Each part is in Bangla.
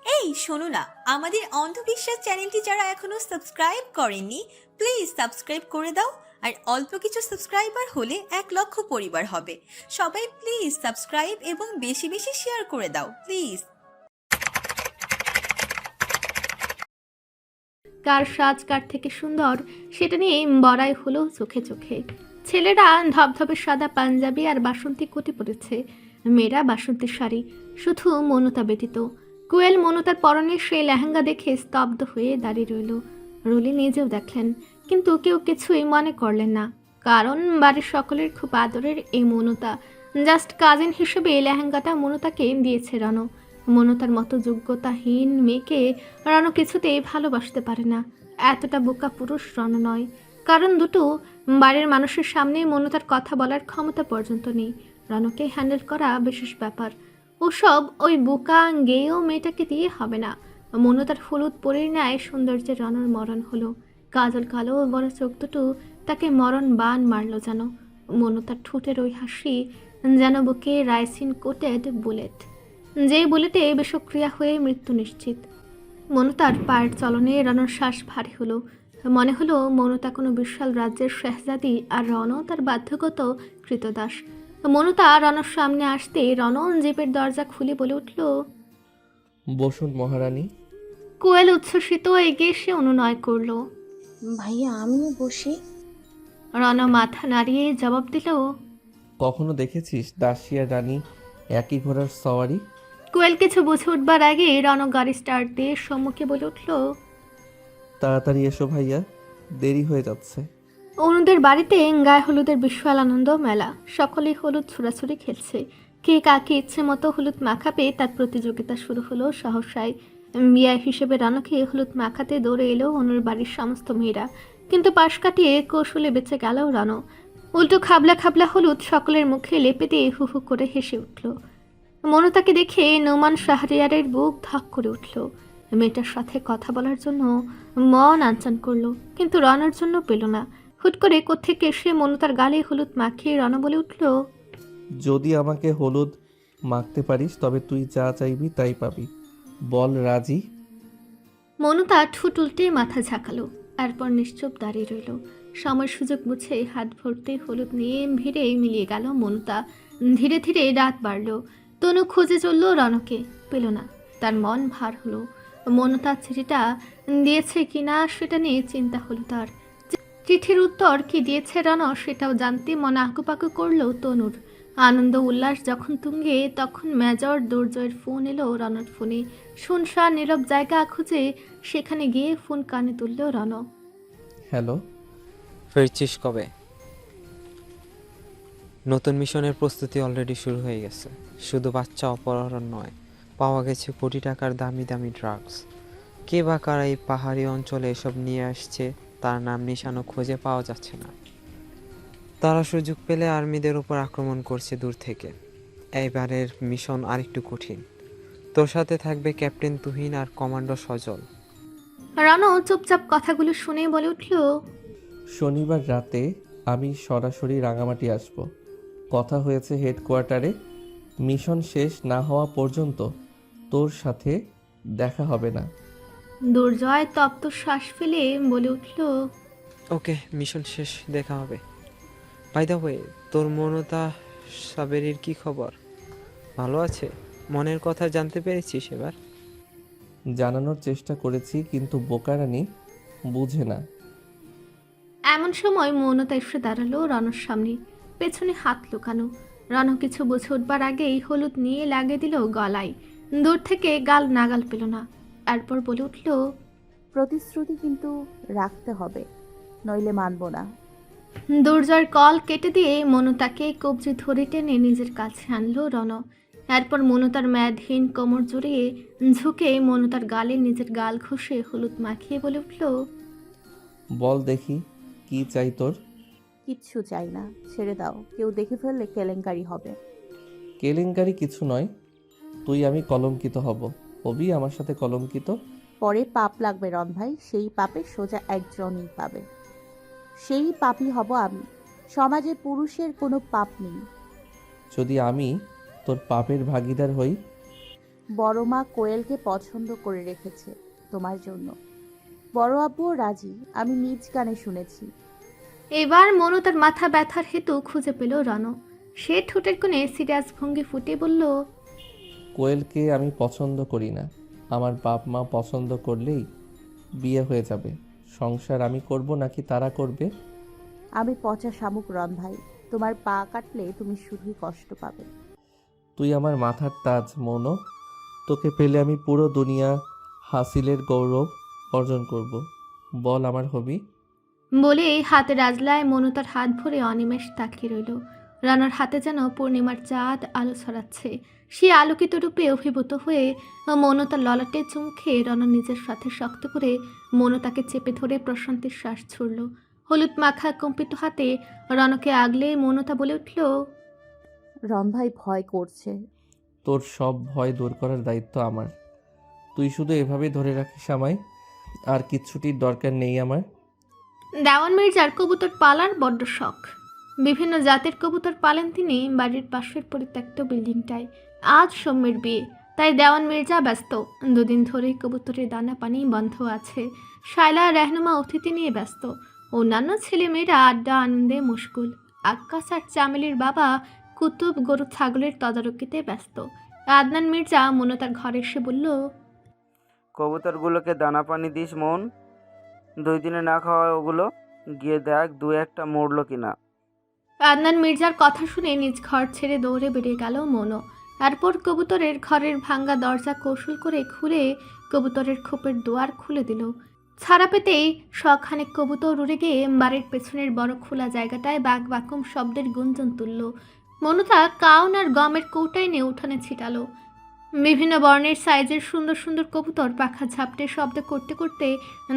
এই শোনো না, আমাদের অন্ধবিশ্বাস চ্যানেলটি যারা এখনো সাবস্ক্রাইব করেননি, প্লিজ সাবস্ক্রাইব করে দাও। আর অল্প কিছু সাবস্ক্রাইবার হলে 1 লক্ষ পরিবার হবে। সবাই প্লিজ সাবস্ক্রাইব এবং বেশি বেশি শেয়ার করে দাও প্লিজ। কার সাজ কার থেকে সুন্দর সেটা নিয়ে বড়াই হলো চোখে চোখে। ছেলেরা ধবধবে সাদা পাঞ্জাবি আর বাসন্তী কোটি পরেছে, মেয়েরা বাসন্তী শাড়ি, শুধু মনতা ব্যতীত। কোয়েল মনতার পরনে সেই লেহেঙ্গা দেখে স্তব্ধ হয়ে দাঁড়িয়ে রইল। রুলি নিজেও দেখলেন, কিন্তু কেউ কিছুই মনে করলেন না, কারণ বাড়ির সকলের খুব আদরের এই মনতা। জাস্ট কাজিন হিসেবে এই লেহেঙ্গাটা মনতাকে দিয়েছে রণ। মনতার মতো যোগ্যতাহীন মেয়েকে রণ কিছুতেই ভালোবাসতে পারে না। এতটা বোকা পুরুষ রণ নয়, কারণ দুটো বাড়ির মানুষের সামনে মনতার কথা বলার ক্ষমতা পর্যন্ত নেই। রণকে হ্যান্ডেল করা বিশেষ ব্যাপার। ওসব ওই বোকা গেয়েও মেয়েটাকে দিয়ে হবে না। মনতার হলুদ পরীর ন্যায় সৌন্দর্যের রণর মরণ হলো। কাজল কালো বড় চোখ দুটো তাকে মরণ বান মারল যেন। মনতার ঠোঁটের ওই হাসি যেন বুকে রাইসিন কোটেড বুলেট, যে বুলেটে বিষক্রিয়া হয়ে মৃত্যু নিশ্চিত। মনতার পায়ের চলনে রণর শ্বাস ভারী হলো। মনে হলো মনতা কোনো বিশাল রাজ্যের শেহজাদি আর রণ তার বাধ্যগত কৃতদাস। মনতা রণর সামনে আসতে রণ জিপের দরজা খুলে বলে উঠল, বসুন মহারানী। কোয়েল উচ্ছ্বসিত এগিয়ে এসে অনুনয় করল। ভাইয়া আমিও বসি। রণ মাথা নাড়িয়ে জবাব দিল, কখনো দেখেছিস দাসী আর রানী একই ঘোড়ার সওয়ারি? কোয়েল কিছু বুঝে উঠবার আগে রণ গাড়ি স্টার্ট দিয়ে সম্মুখে বলে উঠল, তাড়াতাড়ি এসো ভাইয়া, দেরি হয়ে যাচ্ছে। অনুদের বাড়িতে গায়ে হলুদের বিশাল আনন্দ মেলা। সকলেই হলুদ ছুড়াছুড়ি খেলছে। কে কাকে ইচ্ছে মতো হলুদ মাখাবে তার প্রতিযোগিতা শুরু হলো সহসায়। বিয়া হিসেবে রানকে হলুদ মাখাতে দৌড়ে এলো অনুর বাড়ির সমস্ত মেয়েরা, কিন্তু পাশ কাটিয়ে কৌশলে বেঁচে গেল রান। উল্টো খাবলা খাবলা হলুদ সকলের মুখে লেপে দিয়ে হু হু করে হেসে উঠল। মনতাকে দেখে নোমান শাহরিয়ারের বুক ধক করে উঠল। মেয়েটার সাথে কথা বলার জন্য মন আনচান করলো, কিন্তু রানার জন্য পেল না। হুট করে কোত্থেকে এসে মনতার গালে হলুদ মাখিয়ে রণ বলে উঠল, যদি আমাকে হলুদ মাখতে পারিস তবে তুই যা চাইবি তাই পাবি। বল রাজি? মনতা ঠুট উল্টে মাথা ঝাঁকালো, এরপর নিশ্চুপ দাঁড়িয়ে রইল। সময় সুযোগ বুঝে হাত ভর্তি হলুদ নিয়ে ভিড়ে মিলিয়ে গেল মনতা। ধীরে ধীরে রাত বাড়ল। তনু খুঁজে চলল রণকে, পেল না। তার মন ভার হলো। মনতা চিঠিটা দিয়েছে কিনা সেটা নিয়ে চিন্তা হলো তার। চিঠির উত্তর কি দিয়েছে রণ সেটাও জানতে মন আঁকুপাকু করল তনুর। আনন্দ উল্লাস যখন তুঙ্গে, তখন মেজর দুর্জয়ের ফোন এলো রণর ফোনে। শুনশান নীরব জায়গা খুঁজে সেখানে গিয়ে ফোন কানে তুলল রণ। হ্যালো। ফিরছিস কবে? নতুন মিশনের প্রস্তুতি অলরেডি শুরু হয়ে গেছে। শুধু বাচ্চা অপহরণ নয়, পাওয়া গেছে কোটি টাকার দামি দামি ড্রাগস। কে বা কারা এই পাহাড়ি অঞ্চলে এসব নিয়ে আসছে তার নাম নিশানও খুঁজে পাওয়া যাচ্ছে না। তারা সুযোগ পেলে আর্মিদের উপর আক্রমণ করছে দূর থেকে। এইবারের মিশন আরেকটু কঠিন। তোর সাথে থাকবে ক্যাপ্টেন তুহিন আর কমান্ডো সজল। রণ চুপচাপ কথাগুলো শুনে বলে উঠল, শনিবার রাতে আমি সরাসরি রাঙামাটি আসব। কথা হয়েছে হেডকোয়ার্টারে। মিশন শেষ না হওয়া পর্যন্ত তোর সাথে দেখা হবে না। দুর্জয় তপ্ত শ্বাস ফেলে বলে উঠল, ওকে, মিশন শেষ, দেখা হবে। বাই দ্য ওয়ে, তোর মনতা সাবেরির কি খবর? ভালো আছে? মনের কথা জানতে পেরেছিস এবার? জানানোর চেষ্টা করেছি, কিন্তু বোকারানি বুঝে না। এমন সময় মৌনতা এসে দাঁড়ালো রণর সামনে, পেছনে হাত লুকানো। রণ কিছু বুঝে উঠবার আগেই হলুদ নিয়ে লাগিয়ে দিল গলায়। দূর থেকে গাল নাগাল পেল না। এরপর বলে উঠল, প্রতিশ্রুতি কিন্তু রাখতে হবে, নইলে মানব না। দুর্জয়ের কল কেটে দিয়ে মনতাকে কবজি ধরে টেনে নিজের কাছে আনলো রণ। এরপর মনতার মেয়াদহীন কোমর জড়িয়ে ঝুঁকে মনতার গালে নিজের গাল ঘষে হলুদ মাখিয়ে বলে উঠল, বল দেখি কি চাই তোর? কিচ্ছু চাই না, ছেড়ে দাও। কেউ দেখে ফেললে কেলেঙ্কারি হবে। কেলেঙ্কারি কিছু নয়, তুই আমি কলঙ্কিত হব। হবি আমার সাথে কলঙ্কিত। পরে পাপ লাগবে রণ ভাই, সেই পাপে সোজা একজনই পাবে। সেই পাপই হব আমি। সমাজে পুরুষের কোনো পাপ নেই। যদি আমি তোর পাপের ভাগীদার হই? বড় মা কোয়েলকে পছন্দ করে রেখেছে তোমার জন্য। বড় আব্বুও রাজি, আমি নিজ কানে শুনেছি। এবার মনু তার মাথা ব্যথার হেতু খুঁজে পেল রণ। সে ঠোঁটের কোণে সিরিয়াস ভঙ্গি ফুটিয়ে বলল, কোয়েলকে আমি পছন্দ করি না। আমার বাপ মা পছন্দ করলেই বিয়ে হয়ে যাবে। সংসার আমি করব নাকি তারা করবে? আমি পচা শামুক রন ভাই, তোমার পা কাটলে তুমি শুধুই কষ্ট পাবে। তুই আমার মাথার তাজ মনো। তোকে পেলে আমি পুরো দুনিয়া হাসিলের গৌরব অর্জন করব। বল আমার হবি। বলে হাতের আজলায় মনু তার হাত ভরে অনিমেষ তাকিয়ে রইল। রানার হাতে যেন পূর্ণিমার চাঁদ আলো ছড়াচ্ছে। সে আলোকিত রূপে অভিভূত হয়ে মনু তার ললাটে চুমুখে রণ নিজের সাথে শক্ত করে মনু তাকে চেপে ধরে প্রশান্তির শ্বাস ছুড়ল। হলুদ মাখা কম্পিত হাতে রণকে আগলে মনুতা বলে উঠল, রন ভাই ভয় করছে। তোর সব ভয় দূর করার দায়িত্ব আমার। তুই শুধু এভাবেই ধরে রাখিস আমায়, আর কিচ্ছুটির দরকার নেই আমার। দেওয়ান মির্জার কবুতর পালার বড্ড শখ। বিভিন্ন জাতের কবুতর পালেন তিনি বাড়ির পাশের পরিত্যক্ত বিল্ডিংটায়। আজ সৌম্যের বিয়ে, তাই দেওয়ান মির্জা ব্যস্ত। দুদিন ধরেই কবুতরের দানা পানি বন্ধ আছে। শায়লা রেহনুমা অতিথি নিয়ে ব্যস্ত। অন্যান্য ছেলেমেয়েরা আড্ডা আনন্দে মুশকুল। আক্কাস আর চামেলির বাবা কুতুব গরু ছাগলের তদারকিতে ব্যস্ত। আদনান মির্জা মনতার ঘরে এসে বলল, কবুতরগুলোকে দানা পানি দিস মন। 2 দিনে না খাওয়া ওগুলো, গিয়ে দেখ 2-1টা মরলো কিনা। আদনান মির্জার কথা শুনে নিজ ঘর ছেড়ে দৌড়ে বেরিয়ে গেল মনো। তারপর কবুতরের ঘরের ভাঙ্গা দরজা কৌশল করে খুলে কবুতরের খোপের দুয়ার খুলে দিল। ছাড়া পেতেই শখানেক কবুতর উড়ে গিয়ে বাড়ির পেছনের বড় খোলা জায়গাটায় বাক বাকুম শব্দের গুঞ্জন তুলল। মনুতা কাউন আর গমের কৌটায় নিয়ে উঠানে ছিটালো। বিভিন্ন বর্ণের সাইজের সুন্দর সুন্দর কবুতর পাখা ঝাপটে শব্দ করতে করতে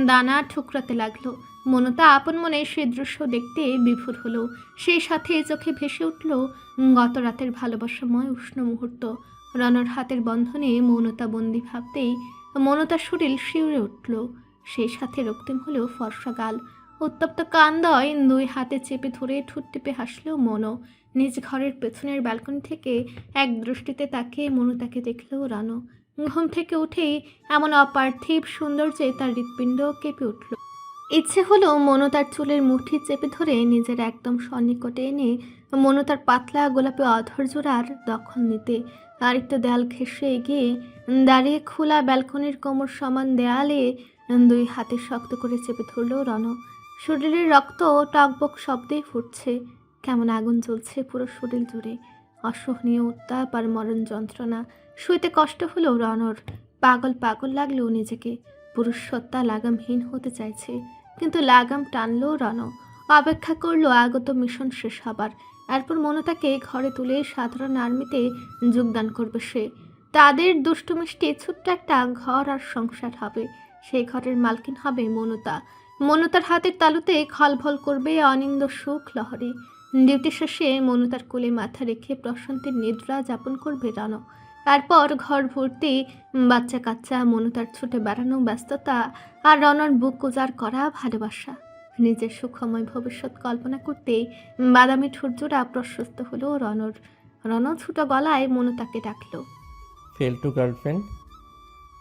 দানা ঠুকরাতে লাগলো। মনতা আপন মনে সে দৃশ্য দেখতে বিভোর হলো। সেই সাথে চোখে ভেসে উঠল গত রাতের ভালোবাসাময় উষ্ণ মুহূর্ত। রণর হাতের বন্ধনে মৌনতা বন্দি ভাবতেই মনতার শরীর শিউরে উঠল। সেই সাথে রক্তিম হলেও ফর্সা গাল, উত্তপ্ত কান্দয় 2 হাতে চেপে ধরে ঠোঁট টিপে হাসলেও মনো। নিজ ঘরের পেছনের ব্যালকনি থেকে এক দৃষ্টিতে তাকিয়ে মনুতাকে দেখল রানো। ঘুম থেকে উঠেই এমন অপার্থিব সৌন্দর্যে তার হৃৎপিণ্ড কেঁপে উঠল। ইচ্ছে হলো মনু তার চুলের মুঠি চেপে ধরে নিজের একদম সন্নিকটে এনে মনু তার পাতলা গোলাপি অধর জোড়ার দখল নিতে। আর একটু দেয়াল ঘেঁষে এগিয়ে দাঁড়িয়ে খোলা ব্যালকনির কোমর সমান দেয়ালে 2 হাতে শক্ত করে চেপে ধরল রণ। শরীরের রক্ত টকবক শব্দেই ফুটছে। কেমন আগুন জ্বলছে পুরো শরীর জুড়ে। অসহনীয় উত্তাপ আর মরণ যন্ত্রণা। শুইতে কষ্ট হলো রণর। পাগল পাগল লাগলো নিজেকে। পুরুষ সত্তা লাগামহীন হতে চাইছে, কিন্তু লাগাম টানলো রণ। অপেক্ষা করলো আগত মিশন শেষ হবার। এরপর মনতাকে ঘরে তুলে সাধারণ আর্মিতে যোগদান করবে সে। তাদের দুষ্টু মিষ্টি ছোট্ট একটা ঘর আর সংসার হবে। সেই ঘরের মালকিন হবে মনতা। মনতার হাতের তালুতে খলভল করবে অনিন্দ সুখ লহরী। ডিউটি শেষে মনুতার কোলে মাথা রেখে প্রশান্তির নিদ্রা যাপন করবে রণ। তারপর ঘর ভর্তি বাচ্চা কাচ্চা, মনুতার ছুটে বেড়ানো ব্যস্ততা আর রণর বুক উজাড় করা ভালোবাসা। নিজের সুখময় ভবিষ্যৎ কল্পনা করতেই বাদামি ঠুরজোড়া প্রশস্ত হলো রণর। রণ ছোটো গলায় মনুতাকে ডাকল। ফেলটু গার্লফ্রেন্ড।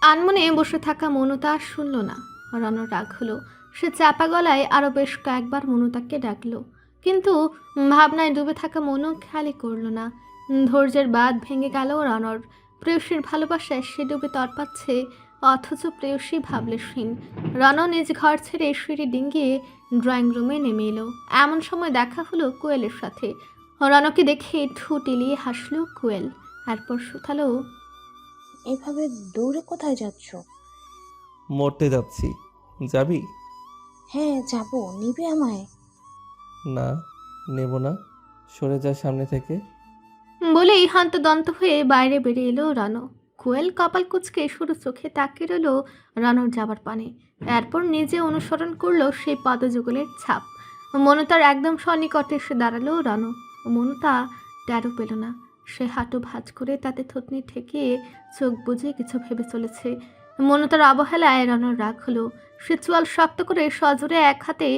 আনমনে বসে থাকা মনুতা আর শুনল না। রণর রাগ হলো। সে চাপা গলায় আরও বেশ কয়েকবার মনুতাকে ডাকলো, কিন্তু ভাবনায় ডুবে থাকা মনও খেয়ালই করল না। ধৈর্যের বাঁধ ভেঙে গেল রণর। প্রেয়সীর ভালোবাসায় সে ডুবে তরপাচ্ছে, অথচ প্রেয়সী ভাবলেশহীন। রণ নিজ ঘর ছেড়ে সিঁড়ি ডিঙ্গিয়ে ড্রয়িং রুমে নেমে এলো। এমন সময় দেখা হলো কোয়েলের সাথে। রণকে দেখে ঠোঁট এলিয়ে হাসলো কোয়েল। এরপর শুধালো, এভাবে দৌড়ে কোথায় যাচ্ছ? মরতে যাচ্ছি। যাবি? হ্যাঁ যাব, নিবে আমায়? না, নেব না। সরে যা সামনে থেকে। বলেই হন্তদন্ত হয়ে বাইরে বেরিয়ে এলো রণ। কোয়েল কপাল কুঁচকে শুরু চোখে তাকিয়ে রইল রণর যাবার পানে। এরপর নিজে অনুসরণ করলো সেই পদযুগলের ছাপ। মনুতার একদম সন্নিকটে এসে দাঁড়ালো রণ। মনুতা টেরও পেল না। সে হাঁটু ভাঁজ করে তাতে থুতনি ঠেকিয়ে চোখ বুজে কিছু ভেবে চলেছে। মনুতার অবহেলায় রণর রাগ হলো। সে চোয়াল শক্ত করে সজোরে এক হাতে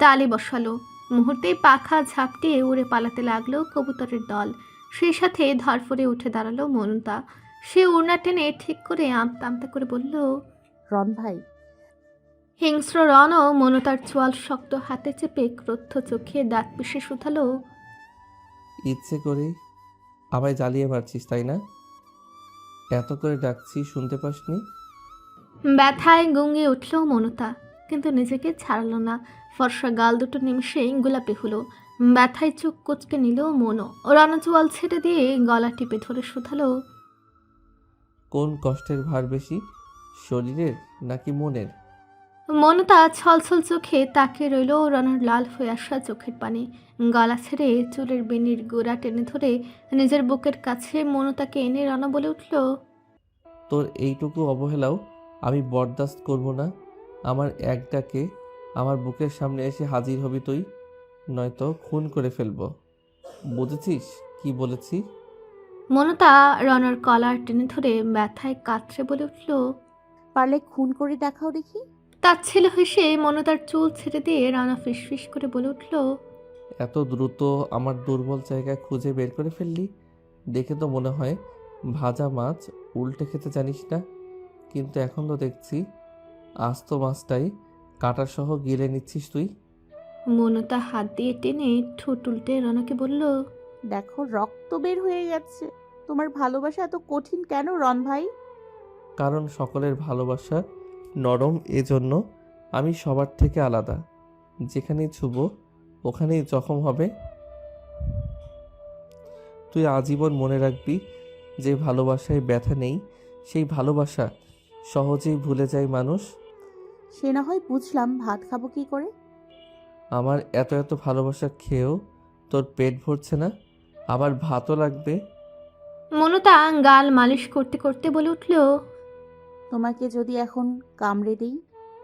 তালি বসালো। মুহূর্তেই পাখা ঝাপটিয়ে উড়ে পালাতে লাগলো কবুতরের দল। সেই সাথে ধরফরে উঠে দাঁড়ালো মনুতা। সে ওড়না টেনে ঠিক করে আমতা আমতা করে বলল, রন ভাই, হিংস্র রণও মনতার চোয়াল শক্ত হাতে চেপে ক্রোধ চোখে দাঁত পিষে শুধালো, ইচ্ছে করে আমায় জ্বালিয়ে মারছিস তাই না? এত করে ডাকছি শুনতে পাসনি? ব্যথায় গুঙ্গিয়ে উঠল মনতা, কিন্তু নিজেকে ছাড়ল না। ফর্সা গাল দুটো নিমিষেই গোলাপি হলো। ব্যথায় চোখ কুচকে নিল মনো। রণ চোয়াল ছেড়ে দিয়ে গলা টিপে ধরে শুধালো, কোন কষ্টের ভার বেশি, শরীরের নাকি মনের? মনতা ছলছল চোখে তাকিয়ে রইল রণর লাল হয়ে আসা চোখের পানি। গলা ছেড়ে চুলের বেনির গোড়া টেনে ধরে নিজের বুকের কাছে মনতাকে এনে রণ বলে উঠল, তোর এইটুকু অবহেলাও আমি বরদাস্ত করব না। আমার এক ডাকে আমার বুকের সামনে এসে হাজির হবি তুই, নয়তো খুন করে ফেলবো। বুঝেছিস কি বলেছি? মনতা রণর কলার টেনে ধরে ব্যথায় কাতরে বলে উঠল। পারলে খুন করে দেখাও দেখি। তাচ্ছিল হেসে মনতার চুল ছেড়ে দিয়ে রানা ফিসফিস করে বলে উঠল, এত দ্রুত আমার দুর্বল জায়গা খুঁজে বের করে ফেললি। দেখে তো মনে হয় ভাজা মাছ উল্টে খেতে জানিস না, কিন্তু এখন তো দেখছি আস্ত মাছটাই কাঁটাসহ গিলে নিচ্ছিস তুই। মনতা হাত দিয়ে টেনে ঠোঁট উল্টে রনাকে বলল, দেখো রক্ত বের হয়ে গেছে। তোমার ভালোবাসা এত কঠিন কেন রন ভাই? কারণ সকলের ভালোবাসা নরম, এজন্য আমি সবার থেকে আলাদা। যেখানেই ছুব ওখানেই জখম হবে। তুই আজীবন মনে রাখবি, যে ভালোবাসায় ব্যথা নেই সেই ভালোবাসা সহজেই ভুলে যায় মানুষ। সে না হয় বুঝলাম, ভাত খাবো কি করে? আমার এত এত ভালোবাসা খেয়েও তোর পেট ভরছে না, আবার ভাতও লাগবে। মনতা গাল মালিশ করতে করতে বলে উঠল, তোমাকে যদি এখন কামড়ে দিই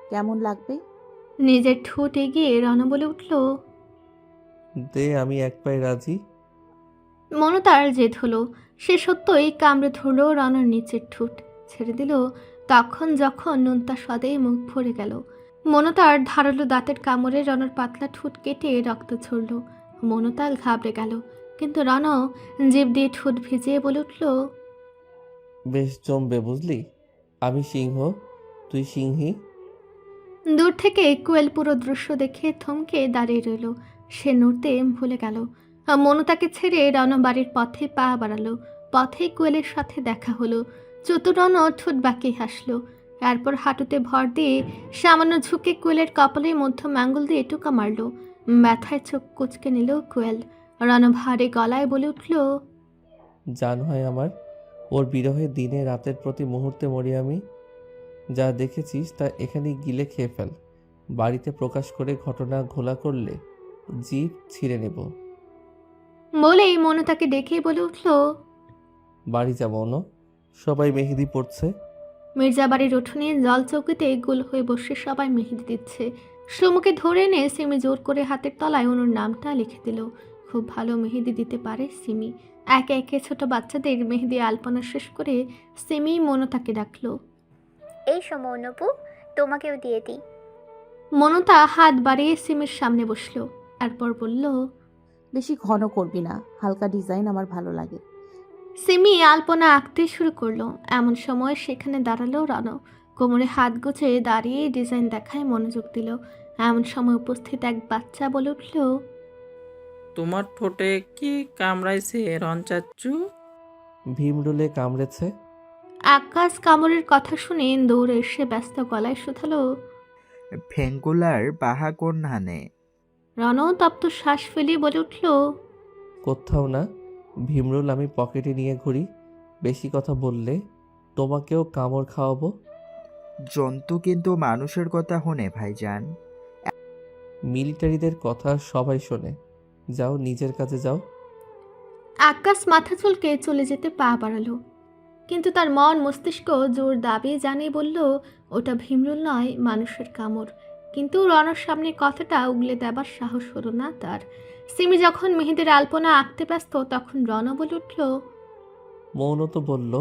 কেমন লাগবে? নিজের ঠোঁট এগিয়ে রনা বলে উঠল। দে, আমি এক পায়ে রাজি। মনতার জেদ হলো। সে সত্যই কামড়ে ধরল রনার নিচের ঠোঁট, ছেড়ে দিল তখন যখন নুনতা স্বাদে মুখ ভরে গেল। মনতার ধারালো দাঁতের কামড়ে রনার পাতলা ঠোঁট কেটে রক্ত ঝরল। মনতাল ঘাবড়ে গেল, কিন্তু রনও জিভ দিয়ে ঠোঁট ভিজিয়ে বলে উঠল, বেশ জমবে বুঝলি। আমি সিংহ, তুই সিংহী। দূর থেকে কোয়েল পুরো দৃশ্য দেখে থমকে দাঁড়িয়ে রইল। সে নড়তে ভুলে গেল। মনতাকে ছেড়ে রণ বাড়ির পথে পা বাড়ালো। পথেই কোয়েলের সাথে দেখা হলো। চতুরন ঠোঁট বাঁকিয়ে হাসলো। এরপর হাঁটুতে ভর দিয়ে সামান্য ঝুঁকে কোয়েলের কপালের মধ্যম আঙ্গুল দিয়ে টোকা মারল। ব্যথায় চোখ কুচকে নিল কোয়েল। রণ ভারী গলায় বলে উঠল, জান হয় আমার, ওর বিরহে দিনে রাতের প্রতি মুহূর্তে মরি আমি। যা দেখেছিস তা এখানে গিলে খেয়ে ফেল। বাড়িতে প্রকাশ করে ঘটনা ঘোলা করলে জিভ ছিঁড়ে নেব। বলেই মনতাকে ডেকে বলে উঠল, বাড়ি যাবো না, সবাই মেহেদি পড়ছে। মির্জাবাড়ির উঠোনে জল চৌকিতে গোল হয়ে বসে সবাই মেহেদি দিচ্ছে। সুমুকে ধরে এনে সিমি জোর করে হাতের তলায় অনুর নামটা লিখে দিল। খুব ভালো মেহেদি দিতে পারে সিমি। একে একে ছোট বাচ্চাদের মেহেদি আলপনা শেষ করে সিমি মনতাকে ডাকলো। এই সময় অনুপু, তোমাকেও দিয়ে দিই। মনতা হাত বাড়িয়ে সিমির সামনে বসলো, এরপর বলল, বেশি ঘন করবি না, হালকা ডিজাইন আমার ভালো লাগে। সিমি আলপনা আঁকতে শুরু করলো। এমন সময় সেখানে দাঁড়ালো রণ। কোমরে হাত গুছে দাঁড়িয়ে ডিজাইন দেখায় মনোযোগ দিল। এমন সময় উপস্থিত এক বাচ্চা বলে উঠল, তোমার ঠোঁটে কি কামড়াইছে রন চাচ্চু? ভীমরুলে কামড়েছে। আকাশ কামড়ের কথা শুনে দৌড়ে এসে ব্যস্ত গলায় শুধালো। ভেঙ্গুলার বাহা কোন হানে? রণ তপ্ত শ্বাস ফেলিয়ে বলে উঠল, কোথাও না, ভীমরুল আমি পকেটে নিয়ে ঘুরি। বেশি কথা বললে তোমাকেও কামড় খাওয়াবো। জন্তু কিন্তু মানুষের কথা হনে ভাইজান। মিলিটারিদের কথা সবাই শোনে। যাও, নিজের কাজে যাও। আকাশ মাথা চুলকে চলে যেতে পা বাড়ালো, কিন্তু তার মন মস্তিষ্ক জোর দাবি জানিয়ে বলল ওটা ভীমরুল নয়, মানুষের কামড়। কিন্তু রণর সামনে কথাটা উগলে দেবার সাহস হলো না তার। সিমি যখন মেহেদের আলপনা আঁকতে ব্যস্ত তখন রণ বলে উঠল, মৌন তো বলল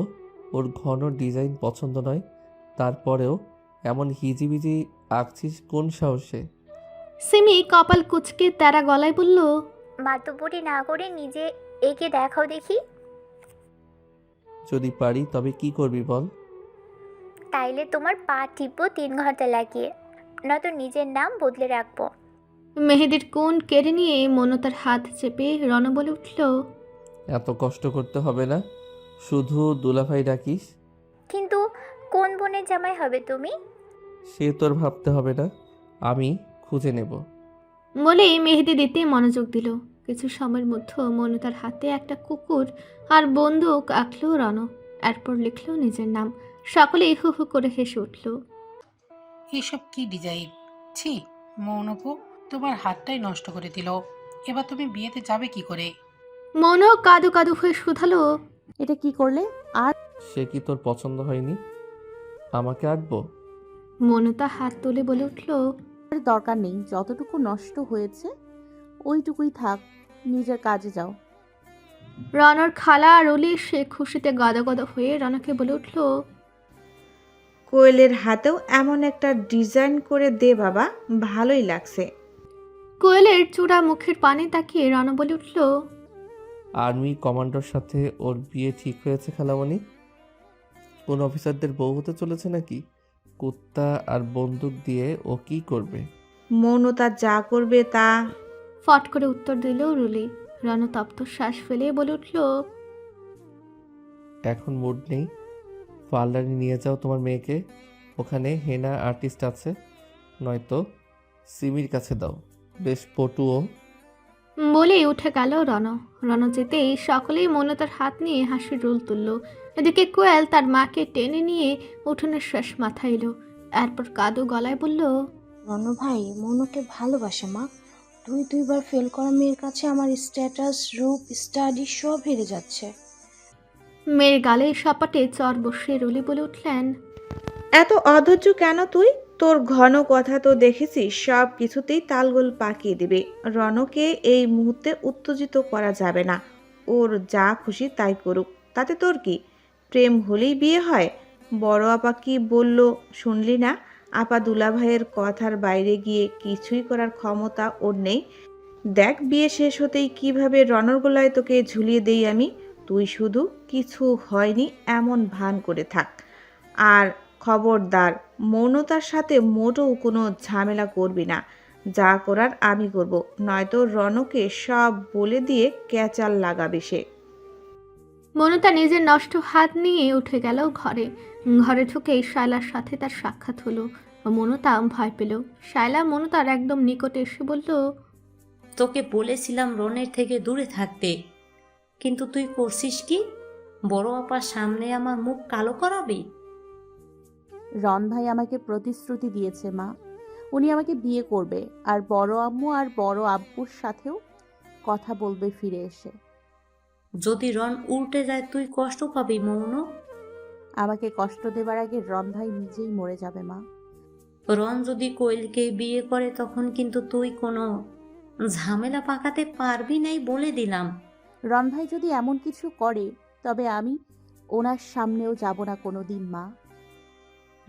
ওর ঘন ডিজাইন পছন্দ নয়, তারপরেও এমন হিজিবিজি আঁকছিস কোন সাহসে? সিমি কপাল কুচকে তেরা গলায় বলল, মাতব্বরি না করে নিজে এঁকে দেখাও দেখি। যদি পারি তবে কি করবি বল? তাইলে তোমার পা টিপবো 3 ঘন্টা লাগিয়ে, নয়তো নিজের নাম বদলে রাখবো। মেহেদির কোণ কেড়ে নিয়ে মনতার হাত চেপে রণ বলে উঠল, এত কষ্ট করতে হবে না, শুধু দুলাভাই ডাকিস। কিন্তু কোন বোনের জামাই হবে তুমি? সে তোর ভাবতে হবে না, আমি খুঁজে নেব। বলে মেহেদি দিতে মনোযোগ দিল। কিছু সময়ের মধ্যে মনতার হাতে একটা কুকুর আর বন্দুক আঁকলো রণ। এরপর লিখল নিজের নাম। সকলেই হু হু করে হেসে উঠল। এসব কি ডিজাইন! ছি, মৌনপু তোমার হাতটাই নষ্ট করে দিল। এবার তুমি বিয়েতে যাবে কি করে? মনও কাদু কাদু হয়ে শুধালো, এটা কি করলে? আর সে কি তোর পছন্দ হয়নি? আমাকে আঁকবো? মনতা হাত তুলে বলে উঠল, দরকার নেই, যতটুকু নষ্ট হয়েছে ওইটুকুই থাক, নিজের কাজে যাও। রণর খালা রলি সে খুশিতে গাদা গাদা হয়ে রণকে বলে উঠল, কোয়েলের হাতেও এমন একটা ডিজাইন করে দে বাবা, ভালোই লাগছে। কোয়েলের চূড়া মুখের পানে তাকিয়ে রণ বলে উঠল, আর্মি কমান্ডোর সাথে ওর বিয়ে ঠিক হয়েছে খালামণি। কোন অফিসারদের বউ হতে চলেছে নাকি? কুত্তা আর বন্দুক দিয়ে ও কি করবে? মৌনতা যা করবে তা। ফট করে উত্তর দিল রুলি। রণ তপ্ত শ্বাস ফেলে বলে উঠল, এখন মুড নেই, পার্লারে নিয়ে যাও তোমার মেয়েকে, ওখানে হেনা আর্টিস্ট আছে, নয়তো সিমির কাছে দাও, বেশ পটুও। বলেই উঠে গেল রণ। রণ যেতেই সকলেই মনতার হাত নিয়ে হাসির রোল তুলল। এদিকে কোয়েল তার মাকে টেনে নিয়ে উঠোনের শেষ মাথায় এলো। এরপর কাদো গলায় বলল, রণ ভাই মনুকে ভালোবাসে মা। 2-2বার ফেল করা মেয়ের কাছে আমার স্ট্যাটাস, রূপ, স্টাডি সব হেরে যাচ্ছে। মেয়ের গালে সপাটে চর বসিয়ে রুলি বলে উঠলেন, এত অধৈর্য কেন তুই? তোর ঘন কথা তো দেখেছিস সব কিছুতেই তালগোল পাকিয়ে দিবে। রণকে এই মুহূর্তে উত্তেজিত করা যাবে না, ওর যা খুশি তাই করুক, তাতে তোর কি? প্রেম হলেই বিয়ে হয়? বড় আপা কি বলল শুনলি না? আপা দুলাভাইয়ের কথার বাইরে গিয়ে কিছুই করার ক্ষমতা ওর নেই। দেখ বিয়ে শেষ হতেই কিভাবে রণর গলায় তোকে ঝুলিয়ে দেই আমি। তুই শুধু কিছু হয়নি এমন ভান করে থাক। আর খবরদার মৌনতার সাথে মোটেও কোনো ঝামেলা করবি না। যা করার আমি করব, নয়তো রণকে সব বলে দিয়ে ক্যাচাল লাগাবে সে। মনতা নিজের নষ্ট হাত নিয়ে উঠে গেল ঘরে। ঘরে ঢুকেই শায়লার সাথে তার সাক্ষাৎ হলো। মনতা ভয় পেল। শায়লা মনতার একদম নিকটে এসে বলল, তোকে বলেছিলাম রনের থেকে দূরে থাকতে, কিন্তু তুই করছিস কি? বড় আপার সামনে আমার মুখ কালো করাবি? রণ ভাই আমাকে প্রতিশ্রুতি দিয়েছে মা, উনি আমাকে বিয়ে করবে, আর বড় আম্মু আর বড় আব্বুর সাথেও কথা বলবে ফিরে এসে। যদি রন উল্টে যায় তুই কষ্ট পাবি মৌন। আমাকে কষ্ট দেবার আগে রণ ভাই নিজেই মরে যাবে মা। রন যদি কোয়েলকে বিয়ে করে তখন কিন্তু তুই কোনো ঝামেলা পাকাতে পারবি নাই বলে দিলাম। রণ ভাই যদি এমন কিছু করে তবে আমি ওনার সামনেও যাব না কোনো দিন মা।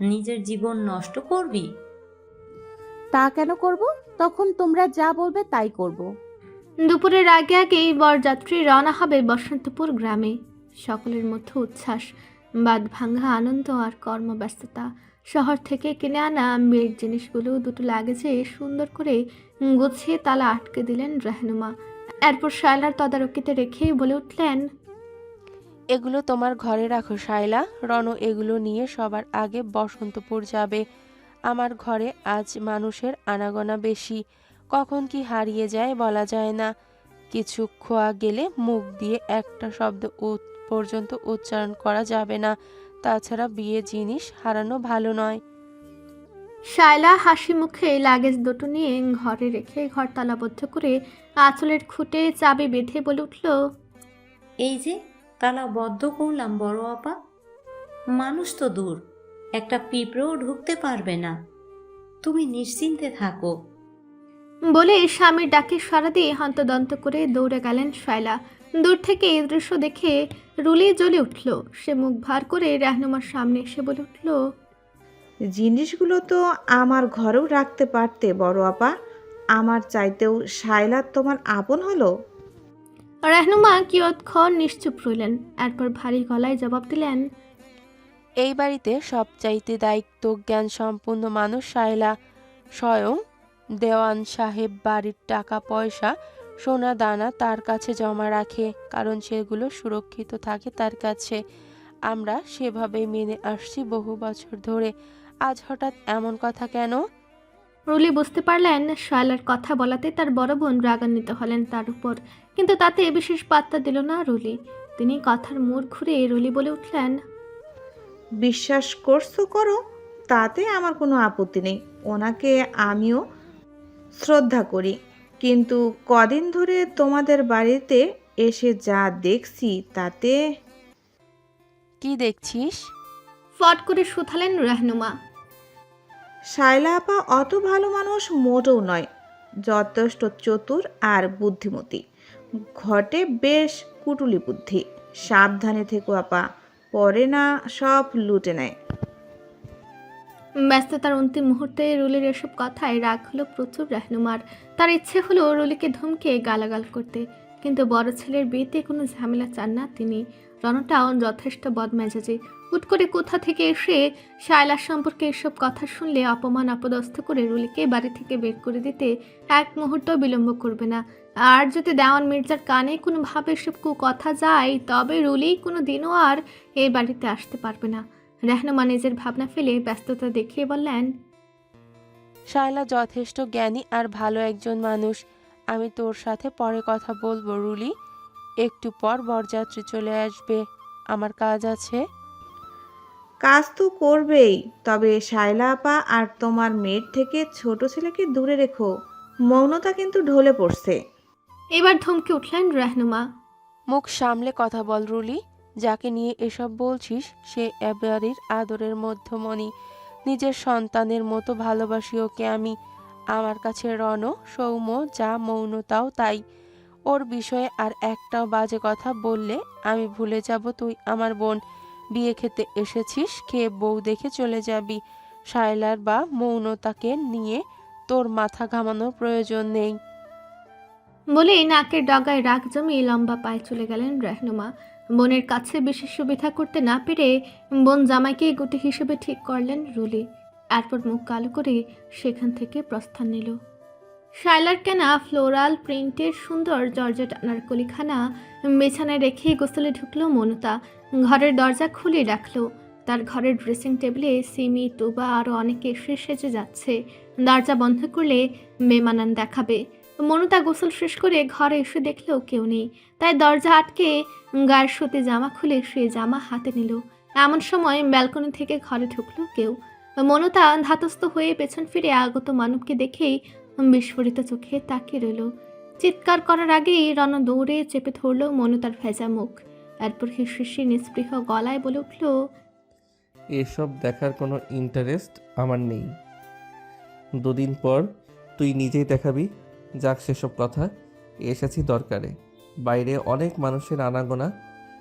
নিজের জীবন নষ্ট করবি? তা কেন করব? তখন তোমরা যা বলবে তাই করব। দুপুরের আগে আগেই বরযাত্রী রওনা হবে বসন্তপুর গ্রামে। সকলের মধ্যে উচ্ছ্বাস, বাদ ভাঙা আনন্দ আর কর্মব্যস্ততা। শহর থেকে কিনে আনা মেয়ের জিনিসগুলো দুটো লাগেজে সুন্দর করে গুছিয়ে তালা আটকে দিলেন রাহনুমা। এরপর শায়লার তদারকিতে রেখেই বলে উঠলেন, এগুলো তোমার ঘরে রাখো শায়লা। রণ এগুলো নিয়ে সবার আগে বসন্তপুর যাবে। আমার ঘরে আজ মানুষের আনাগোনা বেশি, কখন কি হারিয়ে যায় বলা যায় না। কিছু খোয়া গেলে মুখ দিয়ে একটা শব্দ পর্যন্ত উচ্চারণ করা যাবে না। তাছাড়া বিয়ে জিনিস হারানো ভালো নয়। শায়লা হাসি মুখে লাগেজ দুটো নিয়ে ঘরে রেখে ঘর তালাবদ্ধ করে আঁচলের খুঁটে চাবি বেঁধে বলে উঠল, এই যে তালা বদ্ধ করলাম বড় আপা। মানুষ তো দূর, একটা পিঁপড়েও ঢুকতে পারবে না, তুমি নিশ্চিন্তে থাকো। বলে স্বামীর ডাকে সাড়া দিয়ে হন্তদন্ত করে দৌড়ে গেলেন শায়লা। দূর থেকে এই দৃশ্য দেখে রুলি জ্বলে উঠল। সে মুখ ভার করে রাহনুমার সামনে এসে বলে উঠল, জিনিসগুলো তো আমার ঘরেও রাখতে পারতে বড় আপা। আমার চাইতেও শায়লা তোমার আপন হলো। রাহনুমা কিয়ৎক্ষণ নিশ্চুপ রইলেন, এরপর ভারী গলায় জবাব দিলেন, এই বাড়িতে সবচাইতে দায়িত্ব জ্ঞান সম্পন্ন মানুষ শায়লা। স্বয়ং দেওয়ান সাহেব বাড়ির টাকা পয়সা সোনা দানা তার কাছে জমা রাখে, কারণ সেগুলো সুরক্ষিত থাকে তার কাছে। আমরা সেভাবেই মেনে আসছি বহু বছর ধরে। আজ হঠাৎ এমন কথা কেন? রুলি বুঝতে পারলেন শায়লার কথা বলাতে তার বড় বোন রাগান্বিত হলেন তার উপর, কিন্তু তাতে বিশেষ পাত্তা দিল না রুলি। তিনি কথার মোড় ঘুরে রুলি বলে উঠলেন, বিশ্বাস করছো করো, তাতে আমার কোনো আপত্তি নেই। ওনাকে আমিও শ্রদ্ধা করি, কিন্তু কদিন ধরে তোমাদের বাড়িতে এসে যা দেখছি তাতে। কি দেখছিস? ফট করে শুধালেন রাহনুমা। শায়লা আপা অত ভালো মানুষ মোটেও নয়, যথেষ্ট চতুর আর বুদ্ধিমতী। ঘটে বেশ কুটুলি বুদ্ধি। সাবধানে থেকো আপা, পরে না সব লুটে নেয়। ব্যস্ততার অন্তিম মুহূর্তে রুলির এসব কথায় রাগ হলো প্রচুর রাহনুমার। তার ইচ্ছে হলো রুলিকে ধমকে গালাগাল করতে, কিন্তু বড় ছেলের বিয়েতে কোনো ঝামেলা চান না তিনি। রণটাও যথেষ্ট বদমেজাজি। হুট করে কোথা থেকে এসে শায়লার সম্পর্কে এসব কথা শুনলে অপমান অপদস্থ করে রুলিকে বাড়ি থেকে বের করে দিতে এক মুহূর্ত বিলম্ব করবে না। আর যদি দেওয়ান মির্জার কানে কোনোভাবে এসব কথা যায়, তবে রুলি কোনো দিনও আর এই বাড়িতে আসতে পারবে না। রাহনুমা নিজের ভাবনা ফেলে ব্যস্ততা দেখিয়ে বললেন, শায়লা যথেষ্ট জ্ঞানী আর ভালো একজন মানুষ। আমি তোর সাথে পরে কথা বলবো রুলি। একটু পর বরযাত্রী চলে আসবে, আমার কাজ আছে। কাজ তো করবেই, তবে শায়লা আপা আর তোমার মেয়ের থেকে ছোট ছেলেকে দূরে রেখো। মৌনতা কিন্তু ঢলে পড়ছে। এবার ধমকে উঠলেন রাহনুমা। মুখ সামলে কথা বল রুলি। যাকে নিয়ে এসব বলছিস সে এবাড়ির আদরের মধ্যমণি। নিজের সন্তানের মতো ভালোবাসি ওকে আমি। আমার কাছে রণ সৌম্য যা, মৌনতাও তাই। ওর বিষয়ে আর একটাও বাজে কথা বললে আমি ভুলে যাব তুই আমার বোন। বিয়ে খেতে এসেছিস, খেয়ে বউ দেখে চলে যাবি। শায়লার বা মৌনতাকে নিয়ে তোর মাথা ঘামানোর প্রয়োজন নেই। বলেই নাকের ডগায় রাগ জমিয়ে লম্বা পায়ে চলে গেলেন রাহনুমা। বোনের কাছে বেশি সুবিধা করতে না পেরে বোন জামাইকে গুটি হিসেবে ঠিক করলেন রুলি। এরপর মুখ কালো করে সেখান থেকে প্রস্থান নিল। শায়লার কেনা ফ্লোরাল প্রিন্টের সুন্দর জর্জেট আনারকলিখানা বিছানায় রেখে গোসলে ঢুকলো মনুতা। ঘরের দরজা খুলে রাখলো। তার ঘরের ড্রেসিং টেবিলে সিমি, তুবা আরও অনেকে এসে সেজে যাচ্ছে। দরজা বন্ধ করলে বেমানান দেখাবে। মনুতা গোসল শেষ করে ঘরে এসে দেখলেও কেউ নেই, তাই দরজা আটকে গায়ের সুতি জামা খুলে সে জামা হাতে নিল। এমন সময় ব্যালকনি থেকে ঘরে ঢুকলো কেউ। মনুতা ধাতস্থ হয়ে পেছন ফিরে আগত মানবকে দেখেই বিস্ফোরিত চোখে তাকিয়ে রইল। চিৎকার করার আগেই রণ দৌড়ে চেপে ধরল মনুতার ভেজা মুখ। এরপর হিসি নিস্পৃহ গলায় বলে উঠল, এসব দেখার কোনো ইন্টারেস্ট আমার নেই। দুদিন পর তুই নিজেই দেখাবি। যাক সেসব কথা, এসেছি দরকারে। বাইরে অনেক মানুষের আনাগোনা,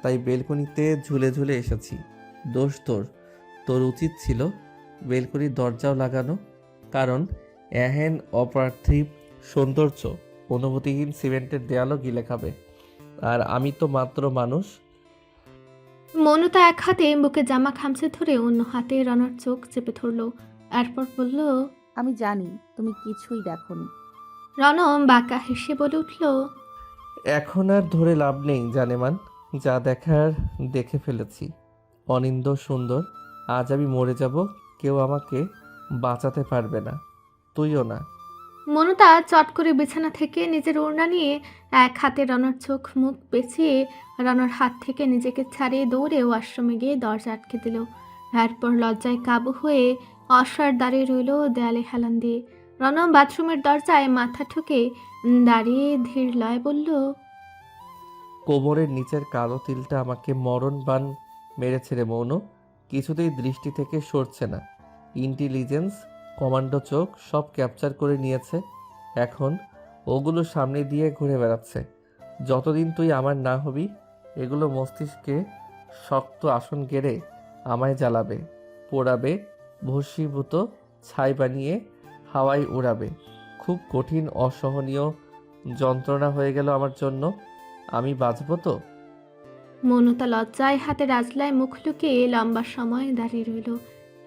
তাই বেলকনিতে ঝুলে ঝুলে এসেছি। দোষ তোর। তোর উচিত ছিল বেলকনির দরজাও লাগানো, কারণ এহেন অপার্থিব সৌন্দর্য অনুভূতিহীন সিমেন্টের দেয়ালও গিলে খাবে। আর আমি তো মাত্র মানুষ। মনুতা এক হাতে বুকে জামা খামচে ধরে অন্য হাতে রণর চোখ চেপে ধরল। এরপর বলল, আমি জানি তুমি কিছুই দেখোনি। রণ বাঁকা হেসে বলে উঠল, এখন আর ধরে লাভ নেই জানেমান, যা দেখার দেখে ফেলেছি। অনিন্দ সুন্দর। আজ আমি মরে যাব, কেউ আমাকে বাঁচাতে পারবে না, তুইও না। মনুতা চট করে বিছানা থেকে নিজের ওড়না নিয়ে এক হাতে রণর চোখ মুখ পেঁচিয়ে রণর হাত থেকে নিজেকে ছাড়িয়ে দৌড়ে ওয়াশরুমে গিয়ে দরজা আটকে দিল। এরপর লজ্জায় কাবু হয়ে অসার দাঁড়িয়ে রইল দেয়ালে হেলান দিয়ে। রণ বাথরুমের দরজায় মাথা ঠুকে দাঁড়িয়ে ধীর লয় বলল, কোমরের নিচের কালো তিলটা আমাকে মরণ বান মেরেছে রে মৌন। কিছুতেই দৃষ্টি থেকে সরছে না। ইন্টেলিজেন্স, কমান্ডো চোখ সব ক্যাপচার করে নিয়েছে। এখন ওগুলো সামনে দিয়ে ঘুরে বেড়াচ্ছে। যতদিন তুই আমার না হবি, এগুলো মস্তিষ্কে শক্ত আসন গেড়ে আমায় জ্বালাবে, পোড়াবে, ভস্মীভূত ছাই বানিয়ে হাওয়ায় উড়াবে। খুব কঠিন অসহনীয় যন্ত্রণা হয়ে গেল আমার জন্য। আমি বাঁচবো তো? মনতা লজ্জায় হাতের আজলায় মুখ লুকিয়ে লম্বা সময় দাঁড়িয়ে রইল।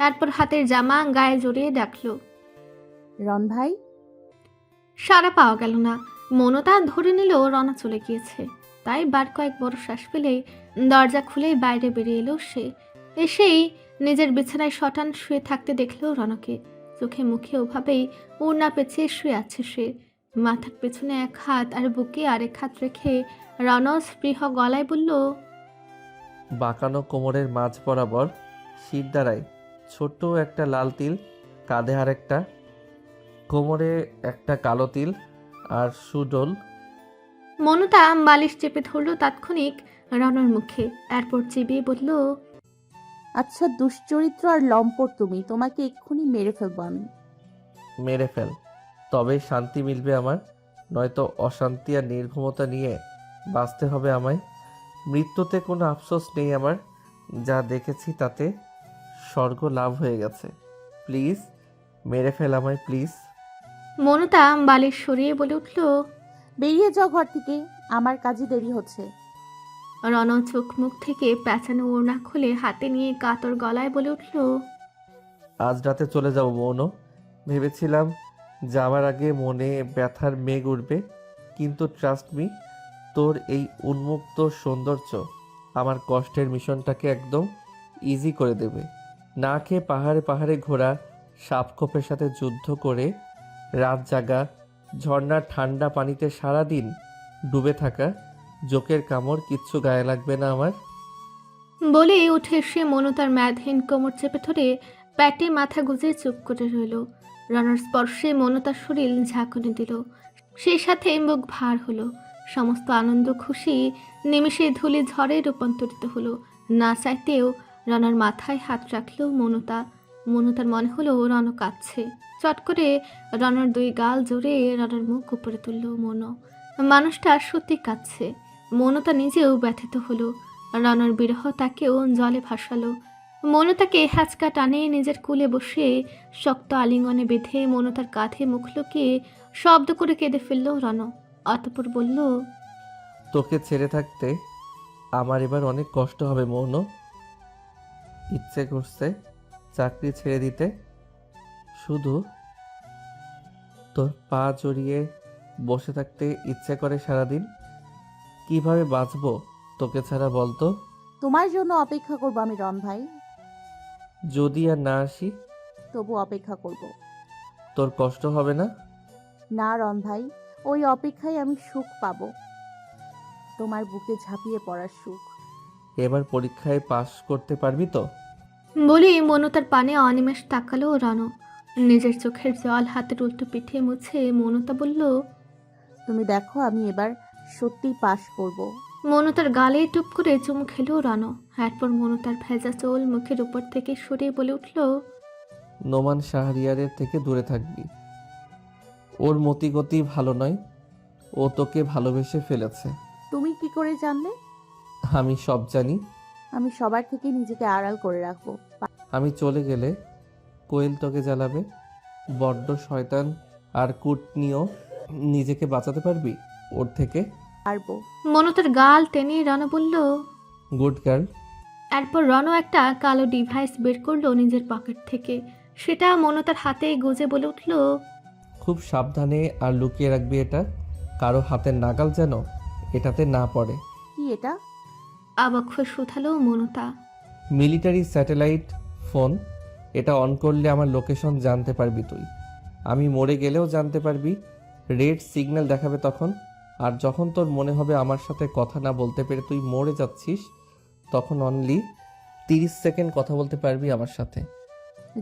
তারপর হাতের জামা গায়ে জড়িয়ে ডাকলো। রন ভাই। সাড়া পাওয়া গেল না। মনতা ধরে নিল রনা চলে গিয়েছে। তাই বার কয়েক বড় শ্বাস ফেলেই দরজা খুলেই বাইরে বেরিয়ে এলো সে। এসেই নিজের বিছানায় শটান শুয়ে থাকতে দেখলো রনকে। চোখে মুখে ওভাবেই ওড়না পেঁচিয়ে শুয়ে আছে সে। মাথার পেছনে এক হাত আর বুকে আরেক হাত রেখে রন স্পৃহ গলায় বলল, বাঁকানো কোমরের মাঝ বরাবর শির দ্বারায় ছোট্ট একটা লাল তিল, কাঁধে আরেকটা, কোমরে একটা কালো তিল আর সুডোল। মনতা বালিশ চেপে ধরল তাৎক্ষণিক রনর মুখে। এরপর চিবিয়ে বলল, আচ্ছা দুশ্চরিত্র আর লম্পট তুমি, তোমাকে এক্ষুনি মেরে ফেলবো আমি। মেরে ফেল, তবেই শান্তি মিলবে আমার, নয়তো অশান্তি আর নির্ঘুমতা নিয়ে বাঁচতে হবে আমায়। মৃত্যুতে কোনো আফসোস নেই আমার, যা দেখেছি তাতে স্বর্গ লাভ হয়ে গেছে। প্লিজ মেরে ফেল আমায়, প্লিজ। মনতা বালিশ সরিয়ে বলে উঠল, বেরিয়ে যাও ঘর থেকে, আমার কাজে দেরি হচ্ছে। রন চোখ মুখ থেকে পেঁচানো ওড়না খুলে হাতে নিয়ে কাতর গলায় বলে উঠল, আজ রাতে চলে যাব মৌন। ভেবেছিলাম যাওয়ার আগে মনে ব্যথার মেঘ উঠবে, কিন্তু ট্রাস্ট মি, তোর এই উন্মুক্ত সৌন্দর্য আমার কষ্টের মিশনটাকে একদম ইজি করে দেবে। না খেয়ে পাহাড়ে পাহাড়ে ঘোরা, সাপখোপের সাথে যুদ্ধ করে রাত জাগা, ঝর্ণার ঠান্ডা পানিতে সারাদিন ডুবে থাকা, জোকের কামড় কিচ্ছু গায়ে লাগবে না আমার। বলে উঠে এসে মনতার ম্যাদহীন কোমর চেপে ধরে প্যাটে মাথা গুজে চুপ করে রইল। রনার স্পর্শে মনতার শরীর ঝাঁকুনি দিল, সেই সাথে মুখ ভার হলো। সমস্ত আনন্দ খুশি নিমিষে ধুলি ঝড়ে রূপান্তরিত হলো। না চাইতেও রনার মাথায় হাত রাখলো মনতা। মনতার মনে হলো রন কাঁদছে। চট করে রনার দুই গাল জোরে রনার মুখ উপরে তুলল মন। মানুষটা সত্যি কাঁদছে। মনতা নিজেও ব্যথিত হলো। রনার বিরহ তাকেও জলে ভাসালো। মনতাকে হ্যাচকা টানে নিজের কুলে বসে শক্ত আলিঙ্গনে বেঁধে মনতার কাঁধে মুখ লুকিয়ে শব্দ করে কেঁদে ফেলল রন। অতঃপর বলল, তোকে ছেড়ে থাকতে আমার এবার অনেক কষ্ট হবে মৌন। ইচ্ছে করছে চাকরি ছেড়ে দিতে, শুধু তোর পা জড়িয়ে বসে থাকতে ইচ্ছে করে সারাদিন। কিভাবে বাঁচবো তোকে ছাড়া বলতো? তোমার জন্য অপেক্ষা করবো আমি রন ভাই। যদি আর না আসি? তবু অপেক্ষা করব। তোর কষ্ট হবে না? না রন ভাই, ওই অপেক্ষায় আমি সুখ পাবো, তোমার বুকে ঝাঁপিয়ে পড়ার সুখ। এবার পরীক্ষায় পাশ করতে পারবি তো? বলে মনতার পানে অনিমেষ তাকালো রণ। নিজের চোখের জল হাতের উল্টো পিঠে মুছে মনতা বলল, তুমি দেখো আমি এবার সত্যি পাশ করব। মনতার গালে টুপ করে চুমু খেলো রণ। এরপর মনতার ভেজা চোল মুখের উপর থেকে সরিয়ে বলে উঠল, নোমান শাহরিয়ারের থেকে দূরে থাকবি। ওর মতিগতি ভালো নয়, ও তোকে ভালোবেসে ফেলেছে। তুমি কি করে জানলে? আমি সব জানি। আমি সবার থেকে নিজেকে আড়াল করে রাখবো। আমি চলে গেলে কোয়েল তোকে জ্বালাবে। বড্ড শয়তান আর কুটনিও। নিজেকে বাঁচাতে পারবি ওর থেকে? পারবো। মনতার গাল টেনে রণ বলল, গুড গার্ল। এরপর রণ একটা কালো ডিভাইস বের করলো নিজের পকেট থেকে। সেটা মনতার হাতে গুজে বলে উঠল, খুব সাবধানে আর লুকিয়ে রাখবি এটা, কারো হাতের নাগাল যেন এটাতে না পড়ে। কি এটা? অবাক হয়ে শুধালো মনতা। Military satellite phone. এটা অন করলে আমার লোকেশন জানতে পারবি তুই। আমি মরে গেলেও জানতে পারবি। রেড সিগন্যাল দেখাবে তখন। আর যখন তোর মনে হবে আমার সাথে কথা না বলতে পেরে তুই মরে যাচ্ছিস, তখন অনলি 30 সেকেন্ড কথা বলতে পারবি আমার সাথে।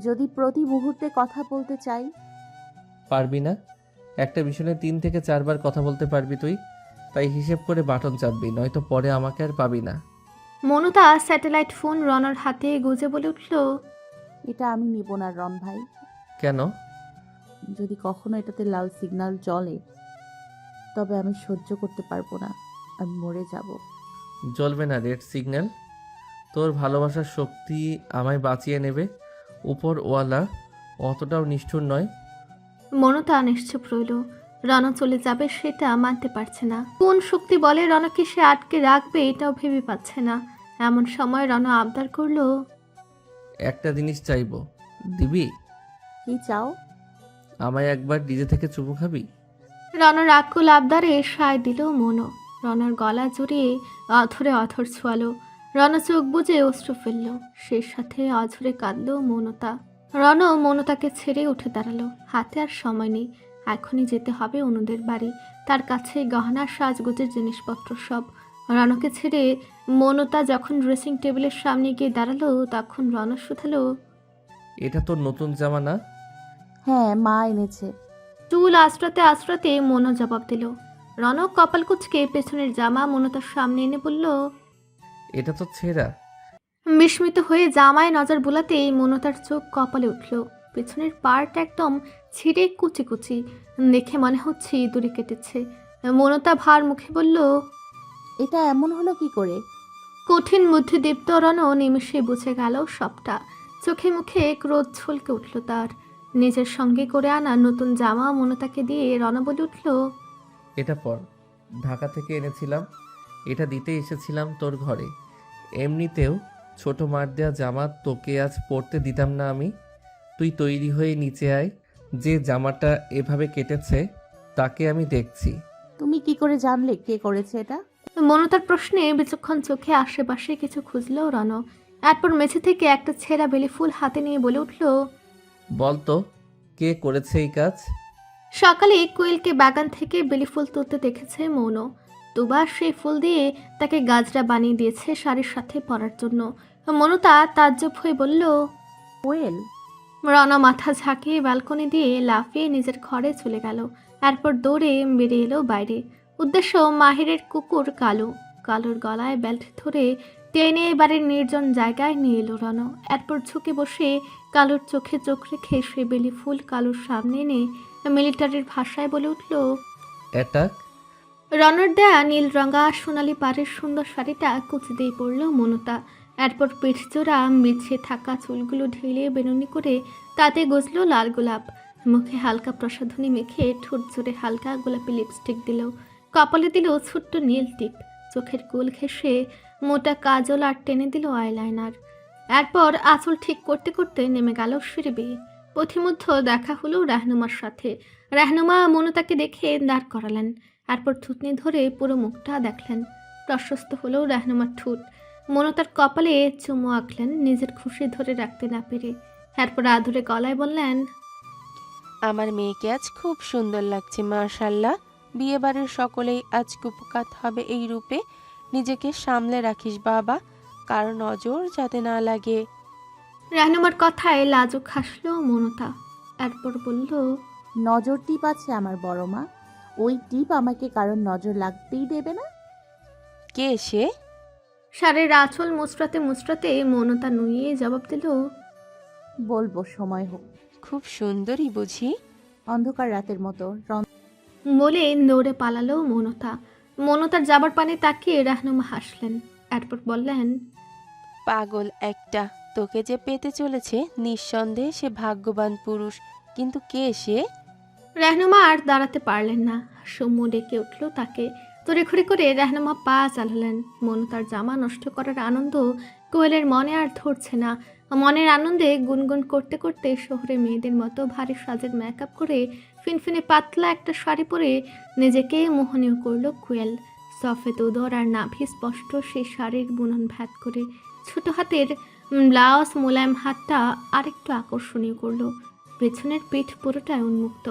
যদি প্রতি মুহূর্তে কথা বলতে চাই? পারবি না। একটা বিষয়ে 3 থেকে 4 বার কথা বলতে পারবি তুই। তাই হিসেব করে বাটন চাপবি, নয়তো পরে আমাকে আর পাবি না। মনতা স্যাটেলাইট ফোন রণর হাতে গুজে বলে উঠল, এটা আমি নিব না রন ভাই। কেন? যদি কখনো এটাতে লাল সিগন্যাল জ্বলে তবে আমি সহ্য করতে পারবো না, আমি মরে যাব। জ্বলবে না রেড সিগন্যাল। তোর ভালোবাসার শক্তি আমায় বাঁচিয়ে নেবে। উপরওয়ালা অতটাও নিষ্ঠুর নয়। মনতা নিশ্চুপ রইল। রণ চলে যাবে সেটা মানতে পারছে না। কোন শক্তি বলে রণকে সে আটকে রাখবে এটাও ভেবে পাচ্ছে না। এমন সময় রণ আবদার করলো, একটা জিনিস চাইবো, দিবি? কি চাও? আমায় একবার নিজে থেকে চুমু খাবি? রণর আকুল আবদারে সায় দিল মনো। রণর গলা জড়িয়ে অধরে অধর ছোয়ালো। রণ চোখ বুজে অশ্রু ফেলল। সে সাথে অঝরে কাঁদল মনতা। রণ মনতাকে ছেড়ে উঠে দাঁড়ালো। হাতে আর সময় নেই, এখনই যেতে হবে অনুদের বাড়ি। তার কাছে গহনা সাজগোজের জিনিসপত্র সব। রণকে ছেড়ে মনতা যখন ড্রেসিং টেবিলের সামনে গিয়ে দাঁড়ালো তখন রণ শুধালো, এটা তোর নতুন জামা না? হ্যাঁ, মা এনেছে। চুল আশ্রাতে আশ্রাতে মনো জবাব দিল। রণ কপাল কুচকে পেছনের জামা মনতার সামনে এনে বলল, এটা তো ছেঁড়া। বিস্মিত হয়ে জামায় নজর বুলাতেই মনতার চোখ কপালে উঠল। পেছনের পার্ট একদম ছিঁড়ে কুচি কুচি, দেখে মনে হচ্ছে ইঁদুরে কেটেছে। মনতা ভার মুখে বলল, এটা এমন হলো কি করে? কঠিন বুদ্ধিদীপ্ত রণ নিমেষে বুঝে গেল সবটা। চোখে মুখে ক্রোধ ছলকে উঠল তার। নিজের সঙ্গে করে আনা নতুন জামা মনতাকে দিয়ে রণ বলে উঠল, এটা পর, ঢাকা থেকে এনেছিলাম। এটা দিতে এসেছিলাম তোর ঘরে। এমনিতেও ছোট মার দেয়া জামা তোকে আজ পরতে দিতাম না আমি। তুই তৈরি হয়ে নিচে আয়। যে জামাটা এভাবে কেটেছে তাকে আমি দেখছি। তুমি কি করে জানলে কে করেছে এটা? মনতার প্রশ্নে বিচক্ষণ চোখে আশেপাশে কিছু খুঁজল রণ। এরপর মেঝে থেকে একটা ছেঁড়া বেলি ফুল হাতে নিয়ে বলে উঠল, বলতো কে করেছে এই কাজ? সকালে কোয়েলকে বাগান থেকে বেলি ফুল তুলতে দেখেছে মৌন। দুবার সেই ফুল দিয়ে তাকে গাজরা বানিয়ে দিয়েছে শাড়ির সাথে পরার জন্য। মনতা তাজ্জব হয়ে বলল, কোয়েল? রণ মাথা ঝাঁকিয়ে ব্যালকনি দিয়ে লাফিয়ে নিজের ঘরে চলে গেল। এরপর দৌড়ে বেরিয়ে এলো বাইরে। উদ্দেশ্য মাহিরের কুকুর কালু। কালুর গলায় বেল্ট ধরে টেনে বাড়ির নির্জন জায়গায় নিয়ে এলো রণ। এরপর ঝুঁকে বসে কালুর চোখে চোখ রেখে সে বেলি ফুল কালুর সামনে এনে মিলিটারির ভাষায় বলে উঠল, অ্যাটাক। রণর দেয়া নীল রঙা সোনালি পাড়ের সুন্দর শাড়িটা কুচি দিয়ে পড়ল মনতা। এরপর পিঠ জোড়া বিছিয়ে থাকা চুলগুলো ঢেলে বেনুনি করে তাতে গজল লাল গোলাপ। মুখে হালকা প্রসাধনী মেখে ঠোঁট জোরে হালকা গোলাপি লিপস্টিক দিল। কপালে দিল ছোট্ট নীল টিপ। চোখের কোল ঘেঁষে মোটা কাজল আর টেনে দিল আইলাইনার। এরপর আঁচল ঠিক করতে করতে নেমে গেল সিঁড়ি বেয়ে। পথিমধ্য দেখা হলো রাহনুমার সাথে। রাহনুমা মনতাকে দেখে দাঁড় করালেন। এরপর থুতনি ধরে পুরো মুখটা দেখলেন। প্রশস্ত হলো রাহনুমার ঠোঁট। মনতার কপালে চুমু আঁকলেন নিজের খুশি ধরে রাখতে না পেরে। এরপর আধুরে গলায় বললেন, আমার মেয়েকে আজ খুব সুন্দর লাগছে মাশাল্লাহ। বিয়ে বাড়ির সকলেই আজ কুপকাত হবে এই রূপে। নিজেকে সামলে রাখিস বাবা, কার নজর যাতে না লাগে। রাহনুমার কথায় লাজুক হাসলো মনতা। এরপর বলল, নজর টিপ আছে আমার বড় মা। ওই টিপ আমাকে কারণ নজর লাগতেই দেবে না। কে সে? শাড়ির আঁচল মুচড়াতে মুচড়াতে মনতা নুইয়ে জবাব দিল, বলবো সময় হোক। খুব সুন্দরী বুঝি? অন্ধকার রাতের মতো। বলে দৌড়ে পালালো মনতা। মনতার যাবার পানে তাকিয়ে রাহনুমা হাসলেন। এরপর বললেন, পাগল একটা, তোকে যে পেতে চলেছে নিঃসন্দেহে সে ভাগ্যবান পুরুষ। কিন্তু কে সে? রাহনুমা আর দাঁড়াতে পারলেন না। সৌম্য ডেকে উঠল তাকে। তড়িঘড়ি করে রাহনুমা পা চালালেন। মনতার জামা নষ্ট করার আনন্দ কোয়েলের মনে আর ধরছে না। মনের আনন্দে গুনগুন করতে করতে শহরে মেয়েদের মতো ভারী সাজের মেকআপ করে ফিনফিনে পাতলা একটা শাড়ি পরে নিজেকে মোহনীয় করলো কোয়েল। সফেদ উদর আর নাভি স্পষ্ট সেই শাড়ির বুনন ভ্যাদ করে। ছোট হাতের ব্লাউজ মোলায়েম হাতটা আরেকটু আকর্ষণীয় করলো। পেছনের পিঠ পুরোটাই উন্মুক্ত।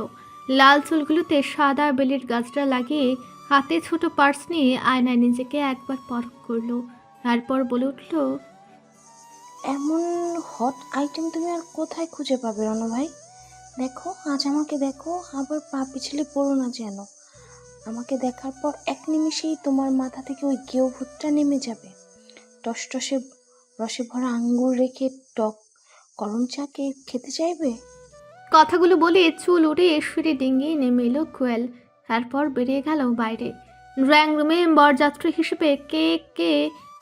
লাল চুলগুলোতে সাদা বেলির গাছটা লাগিয়ে হাতে ছোট পার্স নিয়ে আয়নায় নিজেকে একবার পরখ করলো। তারপর বলে উঠল, এমন হট আইটেম তুমি আর কোথায় খুঁজে পাবে রণ ভাই? দেখো আজ আমাকে দেখো, আবার পা পিছলে পড়ো না যেন। আমাকে দেখার পর এক নিমিষেই তোমার মাথা থেকে ওই গেও ভূতটা নেমে যাবে। টসটসে রসে ভরা আঙ্গুর রেখে টক গরম চাকে খেতে চাইবে। কথাগুলো বলে চুল উড়ে সিঁড়ি ডিঙিয়ে নেমে এলো কোয়েল। তারপর বেরিয়ে গেল বাইরে। ড্রয়িং রুমে বরযাত্রী হিসেবে কে কে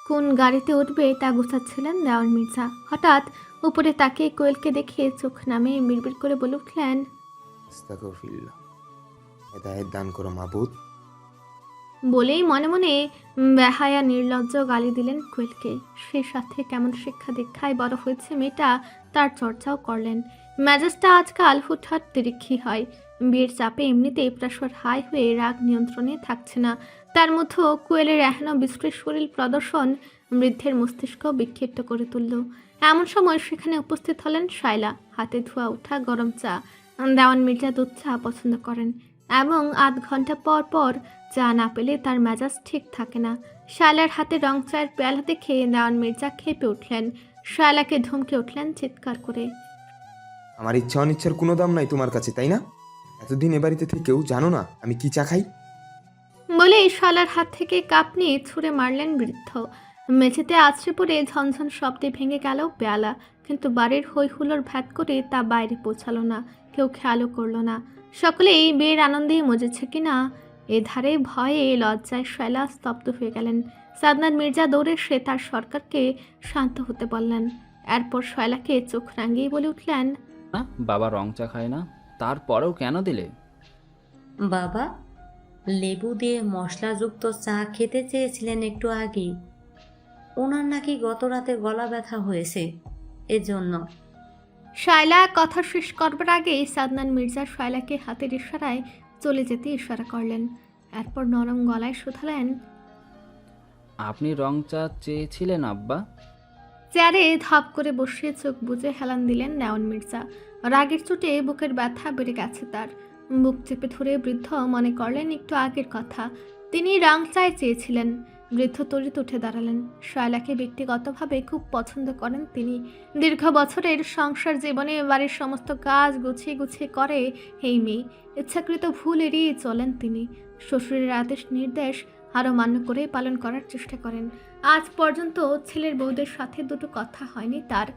কোন গাড়িতে উঠবে তা গোছাচ্ছিলেন দেওয়ান মির্জা। হঠাৎ উপরে তাকিয়ে কোয়েলকে দেখে চোখ নামে বিড়বিড় করে বলে উঠলেন, হেদায়েত দান করো মাবুদ। বলেই মনে মনে বেহায়া নির্লজ্জ গালি দিলেন কোয়েলকে। সে সাথে কেমন শিক্ষা দীক্ষায় বড় হয়েছে মেয়েটা, তার চর্চাও করলেন। মেজাজটা আজকাল হুটহাট তিরিক্ষি হয়। বিয়ের চাপে এমনিতেই প্রেশার হাই হয়ে রাগ নিয়ন্ত্রণে থাকছে না, তার মধ্যে কোয়েলের এহেন বিশ্রী শরীর প্রদর্শন বৃদ্ধের মস্তিষ্ক বিক্ষিপ্ত করে তুলল। এমন সময় সেখানে উপস্থিত হলেন শায়লা। হাতে ধোয়া ওঠা গরম চা। দেওয়ান মির্জা দুধ চা পছন্দ করেন এবং আধ ঘন্টা পর পর চা না পেলে তার মেজাজ ঠিক থাকে না। শায়লার হাতে রং চায়ের পেয়ালা দেখে দেওয়ান মির্জা খেপে উঠলেন। শায়লাকে ধমকে উঠলেন চিৎকার করে। আমার ইচ্ছা অনিচ্ছার কোনো দাম নাই তোমার কাছে, তাই না? এতদিন এ বাড়িতে থেকেও জানো না আমি কি চা খাই? বলে শালার হাত থেকে কাপ নিয়ে ছুঁড়ে মারলেন বৃদ্ধ। মেঝেতে আছড়ে পড়ে ঝনঝন শব্দে ভেঙে গেল পেয়ালা, কিন্তু বাড়ির হই হুলোর ভ্যাট করে তা বাইরে পৌঁছালো না। কেউ খেয়ালও করলো না। সকলেই বিয়ের আনন্দেই মজেছে কিনা এধারে ভয়ে লজ্জায় শায়লা স্তব্ধ হয়ে গেলেন। সাদনাত মির্জা দৌড়ে সে তার সরকারকে শান্ত হতে বললেন। এরপর শায়লাকে চোখ রাঙিয়ে বলে উঠলেন, না বাবা রং চা খায় না, তারপরেও কেন দিলে? বাবা লেবু দিয়ে মশলাযুক্ত চা খেতে চেয়েছিলেন একটু আগেই। ওনার নাকি গত রাতে গলা ব্যথা হয়েছে, এজন্য। শায়লা কথা শেষ করবার আগেই সাদনান মির্জা শায়লাকে হাতের ইশারায় চলে যেতে ইশারা করলেন। এরপর নরম গলায় শুধালেন, আপনি রং চা চেয়েছিলেন আব্বা? চেয়ারে ধপ করে বসিয়ে চোখ বুজে হেলান দিলেন দেওয়ান মির্জা। রাগের চোটে বুকের ব্যথা বেড়ে গেছে তার। বুক চেপে ধরে বৃদ্ধ মনে করলেন একটু আগের কথা। তিনি রং চায় চেয়েছিলেন। বৃদ্ধ তড়িৎ উঠে দাঁড়ালেন। শায়লাকে ব্যক্তিগতভাবে খুব পছন্দ করেন তিনি। দীর্ঘ বছরের সংসার জীবনে বাড়ির সমস্ত কাজ গুছিয়ে গুছিয়ে করে এই মেয়ে। ইচ্ছাকৃত ভুল এড়িয়ে চলেন তিনি। শ্বশুরের আদেশ নির্দেশ আরও মান্য করে পালন করার চেষ্টা করেন। আজ পর্যন্ত ছেলের বউদের সাথে দুটো কথা হয়নি তার।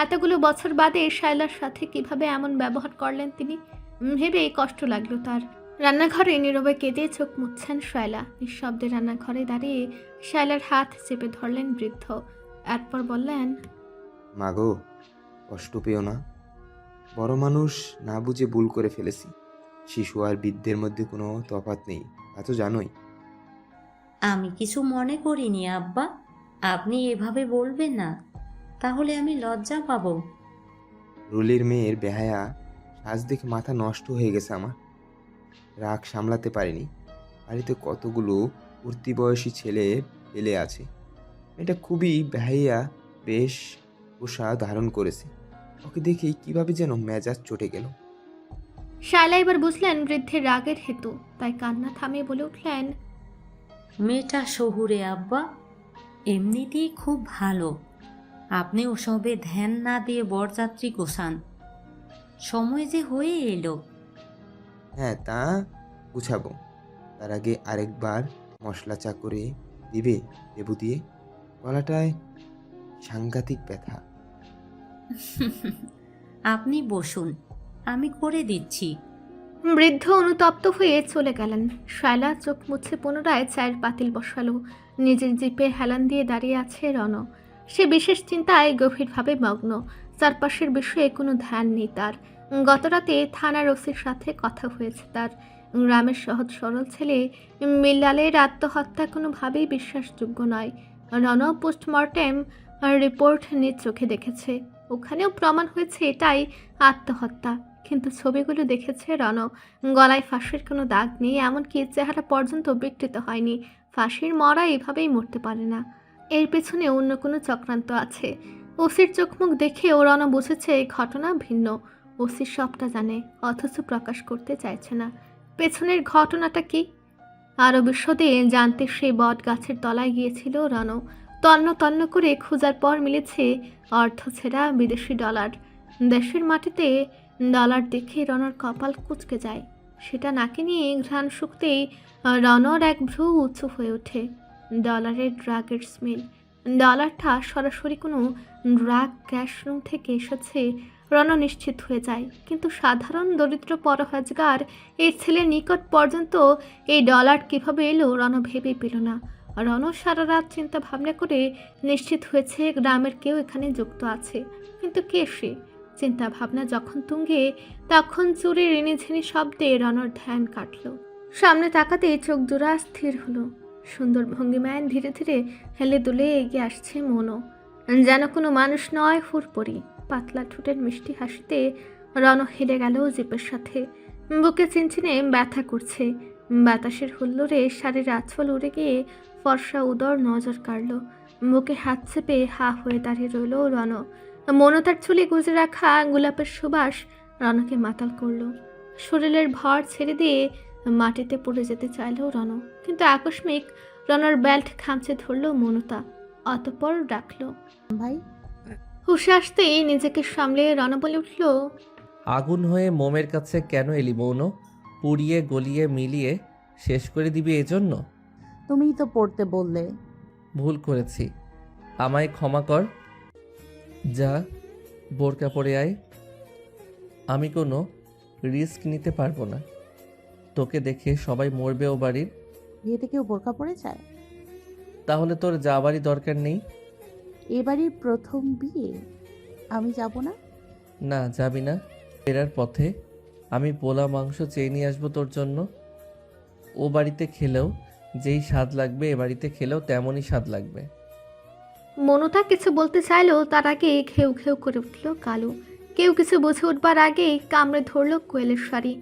এতগুলো বছর বাদে শায়লার সাথে কিভাবে এমন ব্যবহার করলেন তিনি ভেবে কষ্ট লাগলো তার। রান্নাঘরে নীরবে কেঁদে চোখ মুছছেন শায়লা। নিঃশব্দে রান্নাঘরে দাঁড়িয়ে শায়লার হাত চেপে ধরলেন বৃদ্ধ। এরপর বললেন, মাগো কষ্ট পেও না, বড় মানুষ না বুঝে ভুল করে ফেলেছি। শিশু আর বৃদ্ধের মধ্যে কোনো তফাৎ নেই, তা তো জানোই। আমি কিছু মনে করিনি আব্বা, আপনি এভাবে বলবেন না, তাহলে আমি লজ্জা পাবো। রুলির মেয়ের বেহায়া সাজ দেখে মাথা নষ্ট হয়ে গেছে আমার। রাগ সামলাতে পারিনি। বাড়িতে কতগুলো উঠতি বয়সী ছেলে পেলে আছে। এটা খুবই বেহাইয়া বেশ পোশাক ধারণ করেছে। ওকে দেখেই কিভাবে যেন মেজাজ চটে গেল। শায়লা এবার বুঝলেন বৃদ্ধের রাগের হেতু, তাই কান্না থামিয়ে বলে উঠলেন, মেয়েটা শহুরে আব্বা, এমনিতেই খুব ভালো। আপনি ওসবে ধ্যান না দিয়ে বরযাত্রী গোছান, সময় যে হয়ে এলো। হ্যাঁ তা গুছাবো, তার আগে আরেকবার মশলা চা করে দিবে লেবু দিয়ে। গলাটায় সাংঘাতিক ব্যথা। আপনি বসুন, আমি করে দিচ্ছি। বৃদ্ধ অনুতপ্ত হয়ে চলে গেলেন। শায়লা চোখ মুছে পুনরায় চায়ের পাতিল বসালো। নিজের জিপে হেলান দিয়ে দাঁড়িয়ে আছে রণ। সে বিশেষ চিন্তায় গভীরভাবে মগ্ন। চারপাশের বিষয়ে কোনো ধ্যান নেই তার। গতরাতে থানার ওসির সাথে কথা হয়েছে তার। গ্রামের সহজ সরল ছেলে মিল্লালের আত্মহত্যা কোনোভাবেই বিশ্বাসযোগ্য নয়। রণ পোস্টমর্টেম রিপোর্ট নিজ চোখে দেখেছে। ওখানেও প্রমাণ হয়েছে এটাই আত্মহত্যা। কিন্তু ছবিগুলো দেখেছে রণ, গলায় ফাঁসির কোনো দাগ নেই, এমনকি চেহারা পর্যন্ত বিকৃত হয়নি। ফাঁসির মরা এভাবেই মরতে পারে না। এর পেছনে অন্য কোনো চক্রান্ত আছে। ওসির চোখ মুখ দেখেও রণ বুঝেছে এই ঘটনা ভিন্ন। ওসি সবটা জানে, অথচ প্রকাশ করতে চাইছে না। পেছনের ঘটনাটা কি আরও বিশদে জানতে সেই বট গাছের তলায় গিয়েছিল রণ। তন্ন তন্ন করে খোঁজার পর মিলেছে অর্ধছেঁড়া বিদেশি ডলার। দেশের মাটিতে ডলার দেখে রণর কপাল কুঁচকে যায়। সেটা নাকে নিয়ে ঘ্রাণ শুকতেই রণর এক ভ্রু উঁচু হয়ে ওঠে। ডলারের ড্রাগের স্মেল। ডলারটা সরাসরি কোনো ড্রাগ ক্যাশ রুম থেকে এসেছে রণ নিশ্চিত হয়ে যায়। কিন্তু সাধারণ দরিদ্র পরহেজগার এই ছেলের নিকট পর্যন্ত এই ডলার কিভাবে এলো রণ ভেবে পেল না। রণ সারা রাত চিন্তা ভাবনা করে নিশ্চিত হয়েছে গ্রামের কেউ এখানে যুক্ত আছে। কিন্তু কে সে? চিন্তা ভাবনা যখন তুঙ্গে, তখন চুরির ঋণিঝিনি শব্দে রণর ধ্যান কাটল। সামনে তাকাতে চোখ জোড়া স্থির হলো। সুন্দর ভঙ্গিমায় ধীরে ধীরে হেলে দুলে এগিয়ে আসছে মনো, যেন কোনো মানুষ নয়, হুড়পড়ি। পাতলা ঠোঁটের মিষ্টি হাসিতে রণ হেলে গেল জিপের সাথে। বুকে চিনচিনে ব্যথা করছে। বাতাসের হুল্লোড়ে শাড়ির আঁচল উড়ে গিয়ে ফর্সা উদর নজর কাড়ল। বুকে হাত চেপে হা হয়ে দাঁড়িয়ে রইল রণ। মনো তার চুলে গুজে রাখা গোলাপের সুবাস রণকে মাতাল করলো। শরীরের ভর ছেড়ে দিয়ে মাটিতে পড়ে যেতে চাইল রণ, কিন্তু আকস্মিক রণর বেল্ট খামচে ধরল মনতা। অতঃপর ডাকলো, ভাই। হুশে আসতেই নিজেকে সামলে রণ বলে উঠল, আগুন হয়ে মোমের কাছে কেন এলি মৌন? পুড়িয়ে গলিয়ে মিলিয়ে শেষ করে দিবি এজন্য? তুমিই তো পড়তে বললে। ভুল করেছি, আমায় ক্ষমা কর। যা, বোরকা পরে আয়। আমি কোনো রিস্ক নিতে পারবো না। তোকে দেখে সবাই মরবে ও বাড়ির। বিয়েতে কেউ বোরকা পরে যায়? তাহলে তোর যাবারই দরকার নেই। এবারই প্রথম বিয়ে, আমি যাব না? না, যাবি না। ফেরার পথে আমি পোলা মাংস চেয়ে নিয়ে আসবো তোর জন্য। ও বাড়িতে খেলেও যেই স্বাদ লাগবে এ বাড়িতে খেলেও তেমনই স্বাদ লাগবে। মনতা কিছু বলতে চাইলেও তার আগে ঘেউ ঘেউ করে উঠল কালু। কেউ কিছু বুঝে উঠবার আগেই কামড়ে ধরল কোয়েলের শাড়ি।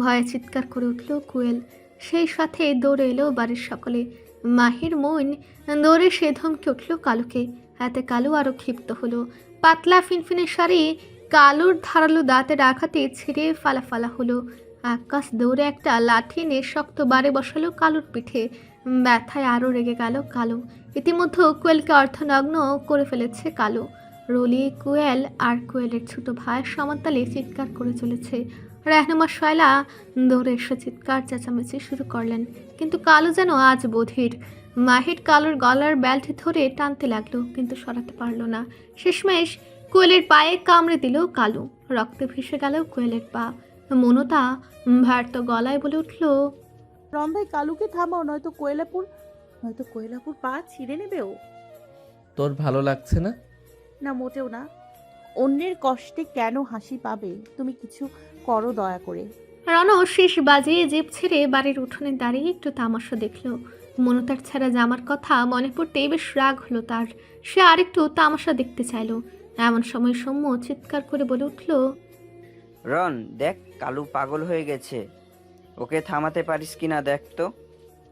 ভয়ে চিৎকার করে উঠল কোয়েল। সেই সাথে দৌড়ে এলো বাড়ির সকলে। মাহির মন দৌড়ে সে ধমকে উঠল কালুকে। হাতে কালু আরো ক্ষিপ্ত হলো। পাতলা ফিনফিনে শাড়ি কালুর ধারালো দাঁতের আঘাতে ছিঁড়ে ফালা হলো। আকাশ দৌড়ে একটা লাঠি নিয়ে শক্ত বারে বসালো কালুর পিঠে। ব্যথায় আরও রেগে গেল কালু। ইতিমধ্যে কোয়েলকে অর্ধনগ্ন করে ফেলেছে কালু। রলি, কোয়েল আর কোয়েলের ছোট ভাই সমানতালে চিৎকার করে চলেছে। রেহনুমা শয়লা দৌড়ে এসে চিৎকার চেঁচামেচি শুরু করলেন, কিন্তু কালু যেন আজ বধির। মাহির কালুর গলার বেল্ট ধরে টানতে লাগলো, কিন্তু সরাতে পারল না। শেষমেশ কোয়েলের পায়ে কামড়ে দিল কালু। রক্তে ভেসে গেল কোয়েলের পা। মনতা ভার্ত গলায় বলে উঠল, রণ ভাই, কালুকে থামাও, নয়তো কোয়েলাপুর পা ছিঁড়ে নেবে ও। তোর ভালো লাগছে না? না, মোটেও না। অন্যের কষ্টে কেন হাসি পাবে? তুমি কিছু করো দয়া করে। রণ শেষ বাজিয়ে জিপ ছেড়ে বাড়ির উঠোনে দাঁড়িয়ে একটু তামাশা দেখল। মনতার ছেঁড়া জামার কথা মনে পড়তেই বেশ রাগ হলো তার। সে আরেকটু তামাশা দেখতে চাইল। এমন সময় সৌম্য চিৎকার করে বলে উঠল, রন, দেখ কালু পাগল হয়ে গেছে, ওকে থামাতে পারিস কিনা দেখ তো।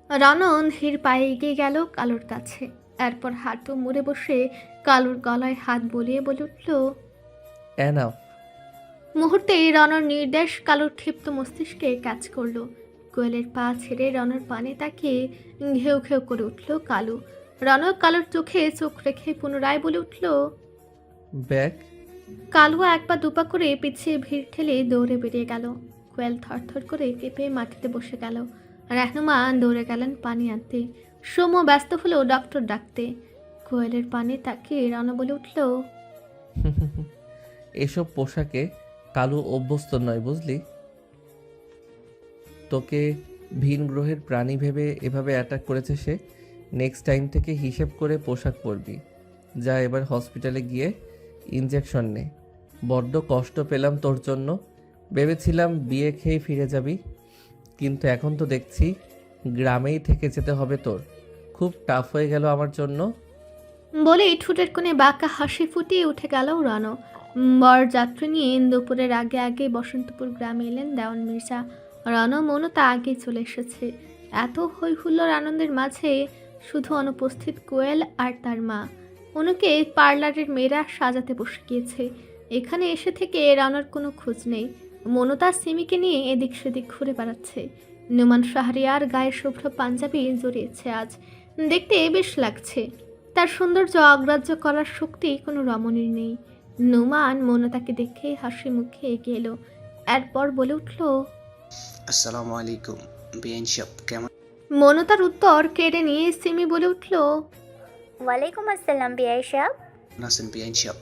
রণন ধীর পায়ে এগিয়ে গেল কালুর কাছে। এরপর হাঁটু মুড়ে বসে কালুর গলায় হাত বলিয়ে বলে উঠল, এনাফ। মুহূর্তেই রণর নির্দেশ কালুর ক্ষিপ্ত মস্তিষ্কে কাজ করলো। কোয়েলের পা ছেড়ে রণর পানে তাকিয়ে ঘেউ ঘেউ করে উঠল কালু। রণ কালুর চোখে চোখ রেখে পুনরায় বলে উঠল, ব্যাগ। কালু এক পা দুপা করে পিছিয়ে ভিড় ঠেলে দৌড়ে বেরিয়ে গেল। কোয়েল থরথর করে কেঁপে মাটিতে বসে গেল। রেহনুমা দৌড়ে গেলেন পানি আনতে। সৌম্য ব্যস্ত হলো ডক্টর ডাকতে। কোয়েলের পানে তাকিয়ে রণ বলে উঠল, এসব পোশাকে কালু অভ্যস্ত নয়, বুঝলি? তোকে ভিন গ্রহের প্রাণী ভেবে এভাবে অ্যাটাক করেছে সে। নেক্সট টাইম থেকে হিসেব করে পোশাক পরবি। যা, এবার হসপিটালে গিয়ে ইনজেকশন নে। বড্ড কষ্ট পেলাম তোর জন্য। ভেবেছিলাম বিয়ে খেয়ে ফিরে যাবি, কিন্তু এখন তো দেখছি গ্রামেই থেকে যেতে হবে তোর। খুব টাফ হয়ে গেল আমার জন্য। বলেই ঠোঁটের কোণে বাঁকা হাসি ফুটিয়ে উঠে গেল রণ। বরযাত্রী নিয়ে দুপুরের আগে বসন্তপুর গ্রামে এলেন দেওয়ান মির্জা। রণ মনতা আগে চলে এসেছে। এত হই হুল্লোড় আনন্দের মাঝে শুধু অনুপস্থিত কোয়েল আর তার মা। অনুকে পার্লারের মেয়েরা সাজাতে বসে গিয়েছে। এখানে এসে থেকে রণর কোনো খোঁজ নেই। মনতা সিমিকে নিয়ে এদিক সেদিক ঘুরে বেড়াচ্ছে। নুমান শাহরিয়ার গায়ে শুভ্র পাঞ্জাবি জড়িয়েছে আজ। দেখতে বেশ লাগছে। তার সৌন্দর্য অগ্রাহ্য করার শক্তি কোনো রমণীর নেই। নুমান মনতাকে দেখে হাসি মুখে এগিয়ে এলো। এরপর বলে উঠল, আসসালামু আলাইকুম বিআইন সাহেব, কেমন? মনতার উত্তর কেড়ে নিয়ে সিমি বলে উঠল, ওয়ালাইকুম আসসালাম বিআই সাহেব। আছেন বিআইন সাহেব?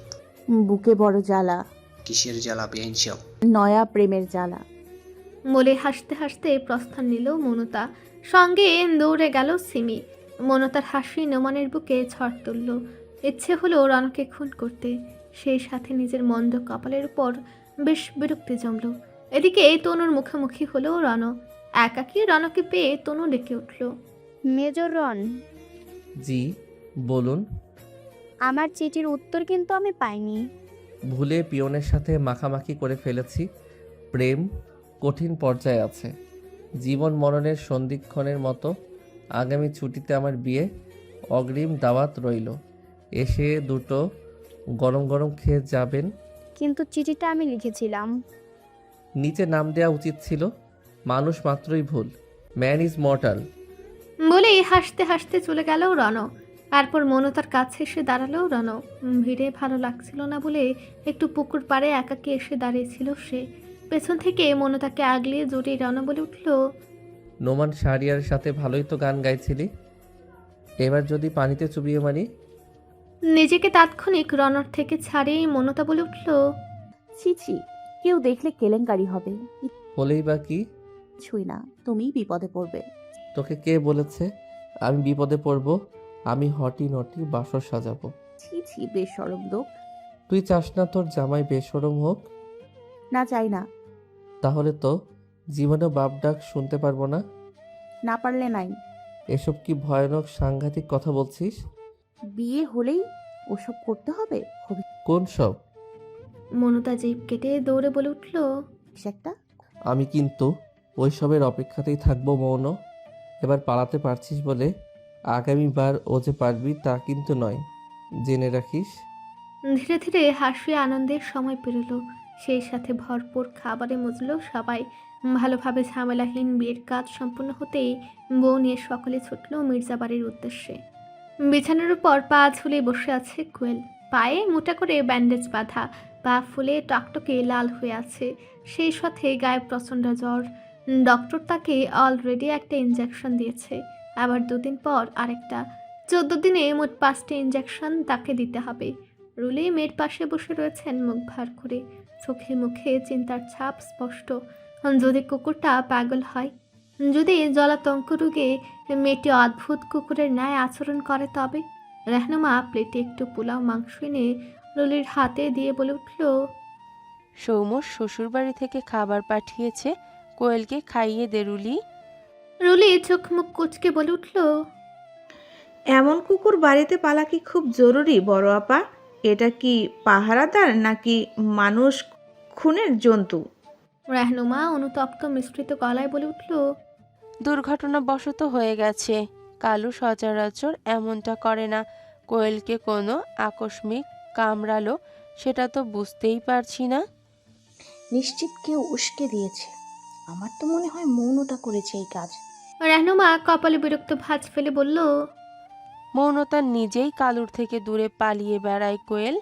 বুকে বড় জ্বালা। কিসের জ্বালা বিআইন সাহেব? নয়া প্রেমের জ্বালা। বলে হাসতে হাসতে প্রস্থান নিল মনতা। সঙ্গে দৌড়ে গেল সিমি। মনতার হাসি নোমানের বুকে ঝড় তুলল। ইচ্ছে হলো রণকে খুন করতে। সেই সাথে নিজের মন্দ কপালের উপর বেশ বিরক্তি জমল। এদিকে তনুর মুখোমুখি হলো রণ। একাকী রনকে পেয়ে তনু ডেকে উঠল। মেজর রন, জি বলুন। আমার চিঠির উত্তর কিন্তু আমি পাইনি। ভুলে পিয়নের সাথে মাখামাখি করে ফেলেছি। প্রেম কঠিন পর্যায়ে আছে, জীবন মরণের সন্ধিক্ষণের মতো। আগামী ছুটিতে আমার বিয়ে, অগ্রিম দাওয়াত রইল। এসে দুটো গরম গরম খেয়ে যাবেন। কিন্তু চিঠিটা আমি লিখেছিলাম। নিচে নাম দেওয়া উচিত ছিল। মানুষ মাত্রই ভুল, ম্যান ইজ মর্টাল। বলেই হাসতে হাসতে চলে গেল রণ। তারপর মনতার কাছে এসে দাঁড়ালো রণ। ভিড়ে ভালো লাগছিল না বলে একটু পুকুর পাড়ে একাকী এসে দাঁড়িয়েছিল সে। পেছন থেকে মনতাকে আগলিয়ে জড়িয়ে রণ বলে উঠল, নোমান শাহরিয়ার সাথে ভালোই তো গান গাইছিলি, এবার যদি পানিতে চুবিয়ে মারি। নিজেকে তাৎক্ষণিক রণর থেকে ছাড়িয়ে মনতা বলে উঠল, ছি ছি, কেউ দেখলে কেলেঙ্কারি হবে। হলেই বা কি? কিছুই না, তুমিই বিপদে পড়বে। তোকে কে বলেছে আমি বিপদে পড়ব? আমি হটি নটি বাসর সাজাবো। ছি ছি, বেশরম লোক। তুই চাস না তোর জামাই বেশরম হোক? না, চাই না। তাহলে তো জীবনে বাপ ডাক শুনতে পারবো না। না পারলে নাই। এসব কি ভয়ানক সাংঘাতিক কথা বলছিস? বিয়ে হলেই ওসব করতে হবে? কোন সব? মনতা জিভ কেটে দৌড়ে বলে উঠল, একটা। আমি কিন্তু ওইসবের অপেক্ষাতেই থাকবো মৌন। এবার পালাতে পারছিস বলে আগামীবার ও যে পারবি তা কিন্তু নয়, জেনে রাখিস। ধীরে ধীরে হাসি আনন্দের সময় পেরোলো, সেই সাথে ভরপুর খাবারে মজলো সবাই। ভালোভাবে ঝামেলাহীন বিয়ের কাজ সম্পূর্ণ হতেই বউ নিয়ে সকলে ছুটল মির্জা বাড়ির উদ্দেশ্যে। বিছানার উপর পা ঝুলে বসে আছে কোয়েল, পায়ে মোটা করে ব্যান্ডেজ বাঁধা, পা ফুলে টকটকে লাল হয়ে আছে, সেই সাথে গায়ে প্রচণ্ড জ্বর। ডক্টর তাকে অলরেডি একটা ইঞ্জেকশন দিয়েছে, আবার 2 দিন পর আরেকটা। 14 দিনে মোট 5টি ইঞ্জেকশন তাকে দিতে হবে। রুলি মেয়ের পাশে বসে রয়েছেন মুখ ভার করে, চোখে মুখে চিন্তার ছাপ স্পষ্ট। যদি কুকুরটা পাগল হয়, যদি জলাতঙ্ক রোগে মেয়েটি অদ্ভুত কুকুরের ন্যায় আচরণ করে, তবে। রেহনুমা প্লেটে একটু পোলাও মাংস এনে রুলির হাতে দিয়ে বলে উঠল, সৌম্য শ্বশুরবাড়ি থেকে খাবার পাঠিয়েছে, কোয়েলকে খাইয়ে দে রুলি। রুলি চোখ মুখ কুচকে বলে উঠল, এমন কুকুর বাড়িতে পালা কি খুব জরুরি বড় আপা? এটা কি পাহারাদার নাকি মানুষ খুনের জন্তু? রেহনুমা অনুতপ্ত মিশ্রিত গলায় বলে উঠল, দুর্ঘটনাবশত হয়ে গেছে। কালু সচরাচর এমনটা করে না। কোয়েলকে কোনো আকস্মিক কামড়ালো সেটা তো বুঝতেই পারছি না। নিশ্চিত কেউ উস্কে দিয়েছে। আমার তো মনে হয় মৌনতা করেছে এই কাজ। রেহনুমা কপালে বিরক্ত ভাঁজ ফেলে বলল, মৌনতা নিজেই কালুর থেকে দূরে পালিয়ে বেড়ায় কোয়েল।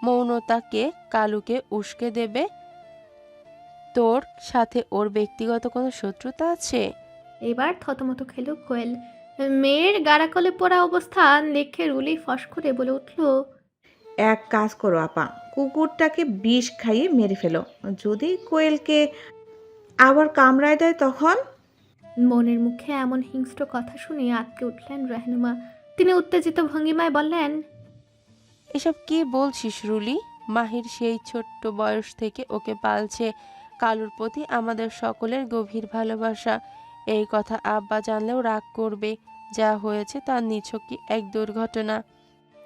মৌনতাকে কালুকে উস্কে দেবে? তোর সাথে ওর ব্যক্তিগত কোনো শত্রুতা আছে? এবার থতমত খেল কোয়েল। মেয়ের গাড়াকলে পড়া অবস্থান দেখে রুলি ফস করে বলে উঠল, এক কাজ করো আপা, কুকুরটাকে বিষ খাইয়ে মেরে ফেলো। যদি কোয়েলকে আবার কামড়ায় দেয় তখন? মনের মুখে এমন হিংস্র কথা শুনে আটকে উঠলেন রেহনুমা। তিনি উত্তেজিত ভঙ্গিমায় বললেন, এসব কি বলছিস রুলি? মাহির সেই ছোট্ট বয়স থেকে ওকে পালছে। কালুর প্রতি আমাদের সকলের গভীর ভালোবাসা। এই কথা আব্বা জানলেও রাগ করবে। যা হয়েছে তার নিছকই এক দুর্ঘটনা।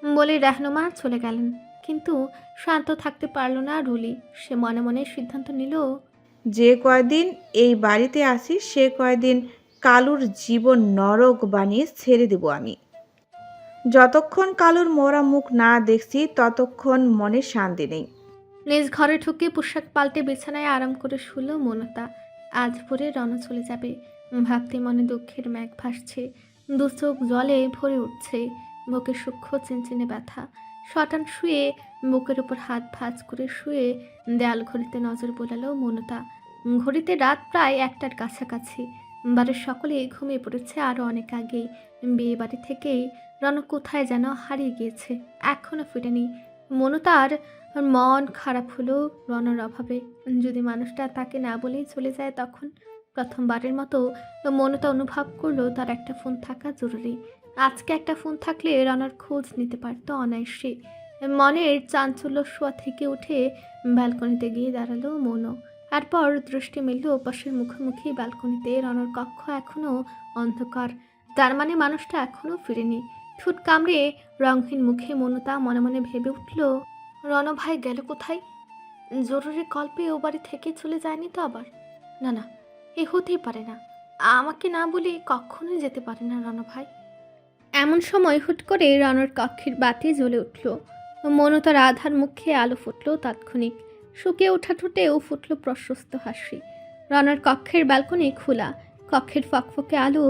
বলে রেহনুমা চলে গেলেন। কিন্তু শান্ত থাকতে পারল না রুলি। সে মনে মনে সিদ্ধান্ত নিল, যে কয়দিন এই বাড়িতে আসি সে কয়দিন কালুর জীবন নরক বানিয়ে ছেড়ে দেব আমি। যতক্ষণ কালুর মরা মুখ না দেখছি ততক্ষণ মনে শান্তি নেই। নিজ ঘরে ঢুকে পোশাক পাল্টে বিছানায় আরাম করে শুল মনতা। আজ ভোরে রণ চলে যাবে ভাবতে মনে দুঃখের মেঘ ভাসছে। দু চোখ জলে ভরে উঠছে, বুকে সূক্ষ্ম চিনচিনে ব্যথা। শটান শুয়ে বুকের উপর হাত ভাঁজ করে শুয়ে দেয়াল ঘড়িতে নজর বোলালো মনতা। ঘড়িতে রাত প্রায় 1টার কাছাকাছি। বাড়ির সকলে ঘুমিয়ে পড়েছে আরও অনেক আগেই। বিয়ে বাড়ি থেকেই রণ কোথায় যেন হারিয়ে গিয়েছে, এখনও ফিরেনি। মনতার মন খারাপ হলো রণর অভাবে। যদি মানুষটা তাকে না বলেই চলে যায়, তখন প্রথমবারের মতো মনতা অনুভব করলো তার একটা ফোন থাকা জরুরি। আজকে একটা ফোন থাকলে রণর খোঁজ নিতে পারত অনায়াসে। মনের চাঞ্চল্য শোয়া থেকে উঠে ব্যালকনিতে গিয়ে দাঁড়ালো মনো তারপর দৃষ্টি মিলল পাশের মুখোমুখি ব্যালকনিতে। রনর কক্ষ এখনও অন্ধকার, তার মানে মানুষটা এখনও ফিরেনি। ঠোঁট কামড়ে রংহীন মুখে মনতা মনে মনে ভেবে উঠল, রণ ভাই গেল কোথায়? জরুরি কল্পে ও বাড়ি থেকে চলে যায়নি তো আবার? না না, এ হতেই পারে না। আমাকে না বলে কখনোই যেতে পারে না রণ ভাই। এমন সময় হুট করে রণর কক্ষের বাতি জ্বলে উঠল। মনতার আধার মুখে আলো ফুটল তাৎক্ষণিক। শুকিয়ে ওঠা ঠোঁটেও ফুটল প্রশস্ত হাসি। রণর কক্ষের ব্যালকনি খোলা, কক্ষের ফকফকে আলো,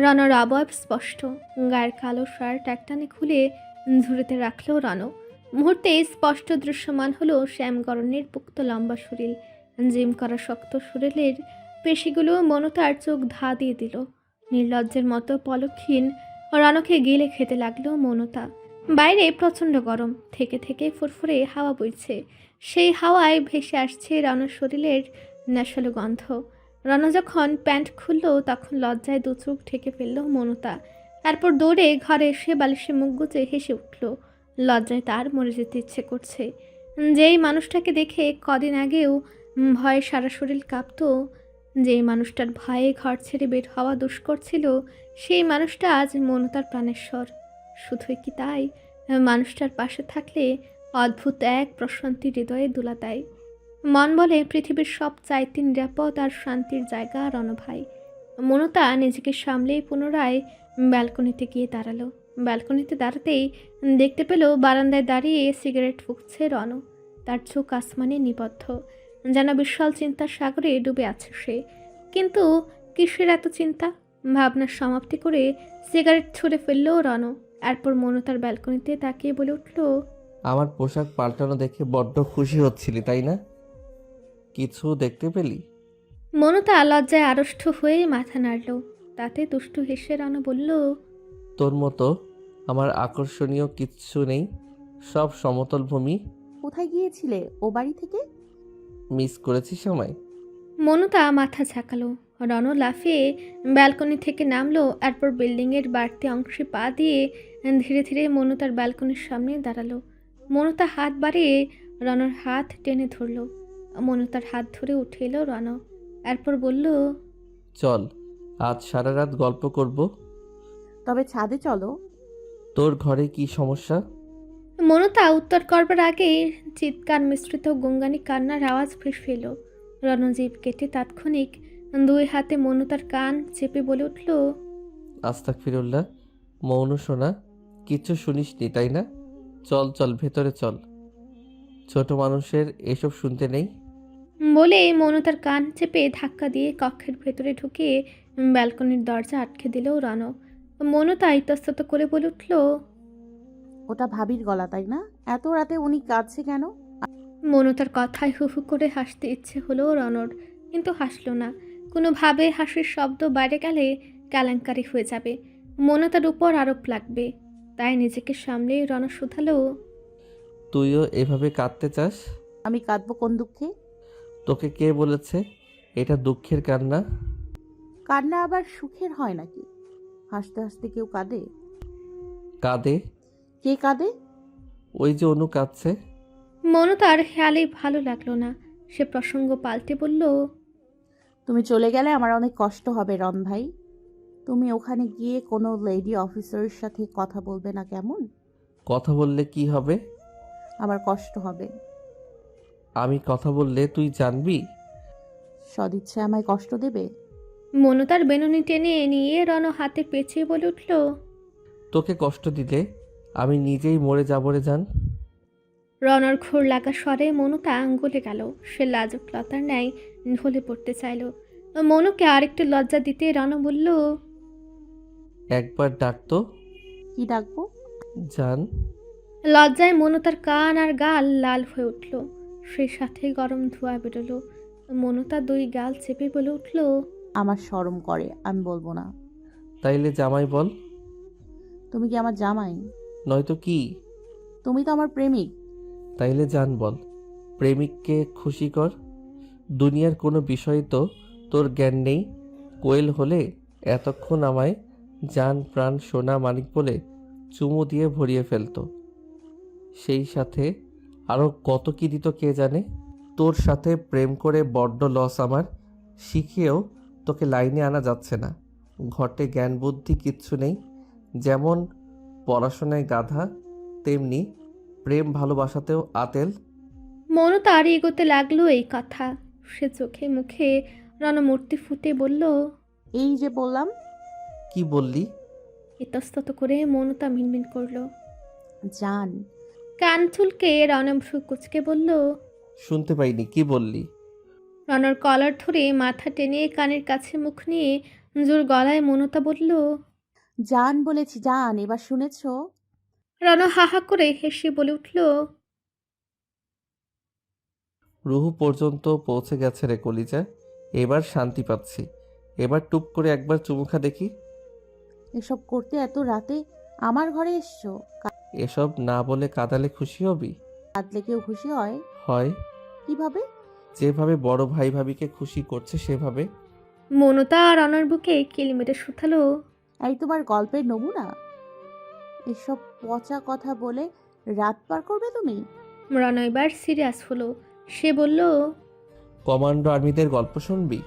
রণর অবয়ব স্পষ্ট। গায়ের কালো শার্ট একটানে খুলে ঝুড়িতে রাখল রণ। মুহূর্তে স্পষ্ট দৃশ্যমান হলো শ্যামগরণের পুক্ত লম্বা শরীর। জিম করা শক্ত শরীরের পেশিগুলো মনতার চোখ ধা দিয়ে দিল। নির্লজ্জের মতো পলকহীন রণকে গিলে খেতে লাগলো মনতা। বাইরে প্রচণ্ড গরম, থেকে থেকে ফুরফুরে হাওয়া বইছে। সেই হাওয়ায় ভেসে আসছে রণর শরীরের নেশালো গন্ধ। রণ যখন প্যান্ট খুলল তখন লজ্জায় দু চোখ ঢেকে ফেলল মনতা। তারপর দৌড়ে ঘরে এসে বালিশে মুখ গুজে হেসে উঠল। লজ্জায় তার মরে যেতে ইচ্ছে করছে। যেই মানুষটাকে দেখে কদিন আগেও ভয়ে সারা শরীর কাঁপত, যেই মানুষটার ভয়ে ঘর ছেড়ে বের হওয়া দুষ্কর ছিল, সেই মানুষটা আজ মনতার প্রাণেশ্বর। শুধুই কি তাই, মানুষটার পাশে থাকলে অদ্ভুত এক প্রশান্তি হৃদয়ে দোলা দেয়। মন বলে পৃথিবীর সব চাইতে নিরাপদ আর শান্তির জায়গা রণভাই। মনতা নিজেকে সামলেই পুনরায় ব্যালকনিতে গিয়ে দাঁড়ালো। ব্যালকনিতে দাঁড়াতেই দেখতে পেল বারান্দায় দাঁড়িয়ে সিগারেট ফুঁকছে রণ। তার চোখ আসমানে নিবদ্ধ, যেন বিশাল চিন্তার সাগরে ডুবে আছে সে। কিন্তু কিসের এত চিন্তা? ভাবনার সমাপ্তি করে সিগারেট ছুঁড়ে ফেলল রণ। এরপর মনতার ব্যালকনিতে তাকিয়ে বলে উঠল, আমার পোশাক পাল্টানো দেখে বড্ড খুশি হচ্ছিলি তাই না? কিছু দেখতে পেলি? মনতা লজ্জায় আড়ষ্ট হয়ে মাথা নাড়ল। তাতে দুষ্টু হেসে রণ বলল, তোর মতো আমার আকর্ষণীয় কিচ্ছু নেই, সব সমতল ভূমি। কোথায় গিয়েছিলে ও বাড়ি থেকে? মিস করেছিস আমায়? মনতা মাথা ঝাঁকালো। রণ লাফিয়ে ব্যালকনি থেকে নামলো। এরপর বিল্ডিংয়ের বাড়তি অংশে পা দিয়ে ধীরে ধীরে মনতার ব্যালকনির সামনে দাঁড়ালো। মনতা হাত বাড়িয়ে রণর হাত টেনে ধরল। মনতার হাত ধরে উঠে এলো রণ। এরপর বলল, চল আজ সারা রাত গল্প করব। তবে ছাদে চলো। তোর ঘরে কি সমস্যা? মনতা উত্তর করবার আগে চিৎকার মিশ্রিত গঙ্গানি কান্নার আওয়াজ ভেসে এলো। রণজীব কেটে তাৎক্ষণিক দুই হাতে মনতার কান চেপে বলে উঠল, আস্তাগফিরুল্লাহ, মৌন শোনা, কিচ্ছু শুনিসনি তাই না? চল চল ভেতরে চল, ছোট মানুষের এসব শুনতে নেই। বলে মনতার কান চেপে ধাক্কা দিয়ে কক্ষের ভেতরে ঢুকে ব্যালকনির দরজা আটকে দিল রণ। মনতা ইতস্তত করে বলে উঠল, ওটা ভাবির গলা তাই না? এত রাতে উনি কাঁদছে কেন? মনতার কথায় হু হু করে হাসতে ইচ্ছে হলো রণর, কিন্তু হাসল না। কোনোভাবে হাসির শব্দ বাইরে গেলে কেলেঙ্কারি হয়ে যাবে, মনতার উপর আরোপ লাগবে। তাই নিজেকে সামলে রণ শুধালো, তুইও এভাবে কাঁদতে চাস? আমি কাঁদবো কোন দুঃখে? তোকে কে বলেছে এটা দুঃখের কান্না? কান্না আবার সুখের হয় নাকি? হাসতে হাসতে কেউ কাঁদে? কাঁদে। কে কাঁদে? ওই যে অনু কাঁদছে। মনতার খেয়ালে ভালো লাগলো না। সে প্রসঙ্গ পাল্টে বলল, তুমি চলে গেলে আমার অনেক কষ্ট হবে রণ ভাই। তুমি ওখানে গিয়ে কোনো লেডি অফিসারের সাথে কথা বলবে না কেমন? কথা বললে কি হবে? আমার কষ্ট হবে। আমি কথা বললে তুই জানবি? সদিচ্ছে আমায় কষ্ট দেবে? মনতার বেনুনি টেনে নিয়ে রণ হাতে পেঁচিয়ে বলে উঠল, তোকে কষ্ট দিলে আমি নিজেই মরে যাবো রে জান। রণর ঘোর লাগা স্বরে মনুতা আঙ্গুলে গেল। সে লাজুক লতার ন্যায় ঢলে পড়তে চাইল। মনুকে আরেকটু লজ্জা দিতে রণ বলল, একবার ডাকতো। কি ডাকবো? জান। লজ্জায় মনুতার কান আর গাল লাল হয়ে উঠল। সেই সাথে গরম ধোঁয়া বেরোলো। মনুতা দুই গাল চেপে বলে উঠল, আমার শরম করে, আমি বলবো না। তাইলে জামাই বল। তুমি কি আমার জামাই? নয়তো কি? তুমি তো আমার প্রেমিক। তাইলে জান বল, প্রেমিককে খুশি কর। দুনিয়ার কোনো বিষয় তো তোর জ্ঞান নেই। কোয়েল হলে এতক্ষণ আমায় জান প্রাণ সোনা মানিক বলে চুমু দিয়ে ভরিয়ে ফেলতো। সেই সাথে আরও কত কি দিত কে জানে। তোর সাথে প্রেম করে বড্ড লস আমার। শিখিয়েও তোকে লাইনে আনা যাচ্ছে না। ঘটে জ্ঞান বুদ্ধি কিচ্ছু নেই। যেমন পড়াশোনায় গাধা, তেমনি প্রেম ভালোবাসাতেও আতেল। মনতা আর এগোতে লাগলো এই কথা। সে চোখে মুখে রণমূর্তি ফুটে বলল, এই যে বললাম। কি বললি? ইতস্তত করে মনতা মিনমিন করলো। জান। কান চুলকে রণভ্রু কুচকে বলল, শুনতে পাইনি, কি বললি? রণর কলার ধরে মাথা টেনে কানের কাছে মুখ নিয়ে জোর গলায় মনতা বলল, জান বলেছি জান, এবার শুনেছো? রণ হাহা করে হেসে বলে উঠল, রুহু পর্যন্ত পৌঁছে গেছে রে কলিজা। এবার শান্তি পাচ্ছি। এবার টুপ করে একবার চুমুখা দেখি। এসব করতে এত রাতে আমার ঘরে এসছো? এসব না বলে কাঁদালে খুশি হবি? কাঁদলে কেউ খুশি হয়? হয়। কিভাবে? যেভাবে বড় ভাই ভাবিকে খুশি করছে সেভাবে। মনতা রণর বুকে কিল মেরে শুথালো, এই তোমার গল্পের নমুনা? এসব পচা কথা বলে রাত পার করবে তুমি? রণ এবার সিরিয়াস হলো। সে বলল, কমান্ডো আর্মিদের গল্প শুনবি?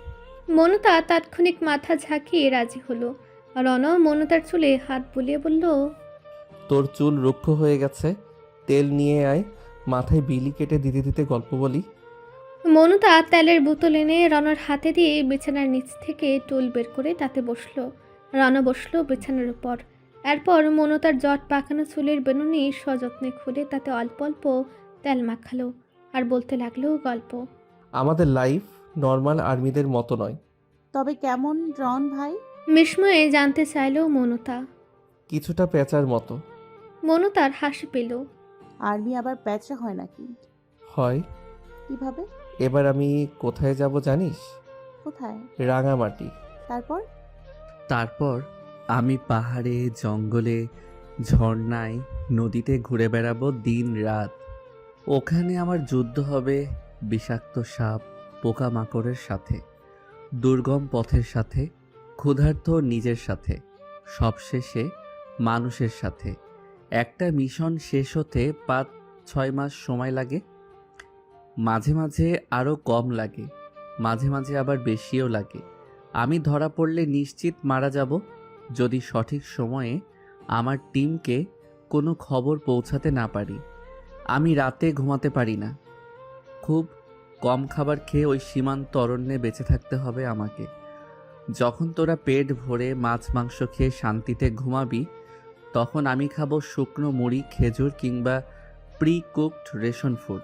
মনতা তাৎক্ষণিক মাথা ঝাঁকিয়ে রাজি হলো। রণ মনতার চুলে হাত বুলিয়ে বলল, তোর চুল রুক্ষ হয়ে গেছে, তেল নিয়ে আয়, মাথায় বিলি কেটে দিতে দিতে গল্প বলি। মনতা তেলের বোতল এনে রণর হাতে দিয়ে বিছানার নিচ থেকে টুল বের করে তাতে বসলো। রণ বসলো বিছানার উপর। এরপর মনতার জট পাকানো চুলের বেনুনি সযত্নে খুলে তাতে অল্প অল্প তেল মাখালো আর বলতে লাগলো গল্প। আমাদের লাইফ নর্মাল আর্মিদের মতো নয়। তবে কেমন রন ভাই? বিস্ময়ে জানতে চাইলো মনতা। কিছুটা পেঁচার মতো। মনতার হাসি পেল। আর্মি আবার প্যাচা হয় নাকি? হয়। কিভাবে? এবার আমি কোথায় যাব জানিস? কোথায়? রাঙামাটি। তারপর? তারপর আমি পাহাড়ে, জঙ্গলে, ঝর্ণায়, নদীতে ঘুরে বেড়াবো দিন রাত। ওখানে আমার যুদ্ধ হবে বিষাক্ত সাপ, পোকামাকড়ের সাথে, দুর্গম পথের সাথে, ক্ষুধার্ত নিজের সাথে, সবশেষে মানুষের সাথে। একটা মিশন শেষ হতে 5-6 মাস সময় লাগে। মাঝে মাঝে আরও কম লাগে, মাঝে মাঝে আবার বেশিও লাগে। আমি ধরা পড়লে নিশ্চিত মারা যাব যদি সঠিক সময়ে আমার টিমকে কোনো খবর পৌঁছাতে না পারি। আমি রাতে ঘুমাতে পারি না। খুব কম খাবার খেয়ে ওই সীমান্ত অরণ্যে বেঁচে থাকতে হবে আমাকে। যখন তোরা পেট ভরে মাছ মাংস খেয়ে শান্তিতে ঘুমাবি, তখন আমি খাবো শুকনো মুড়ি, খেজুর কিংবা প্রি কুকড রেশন ফুড,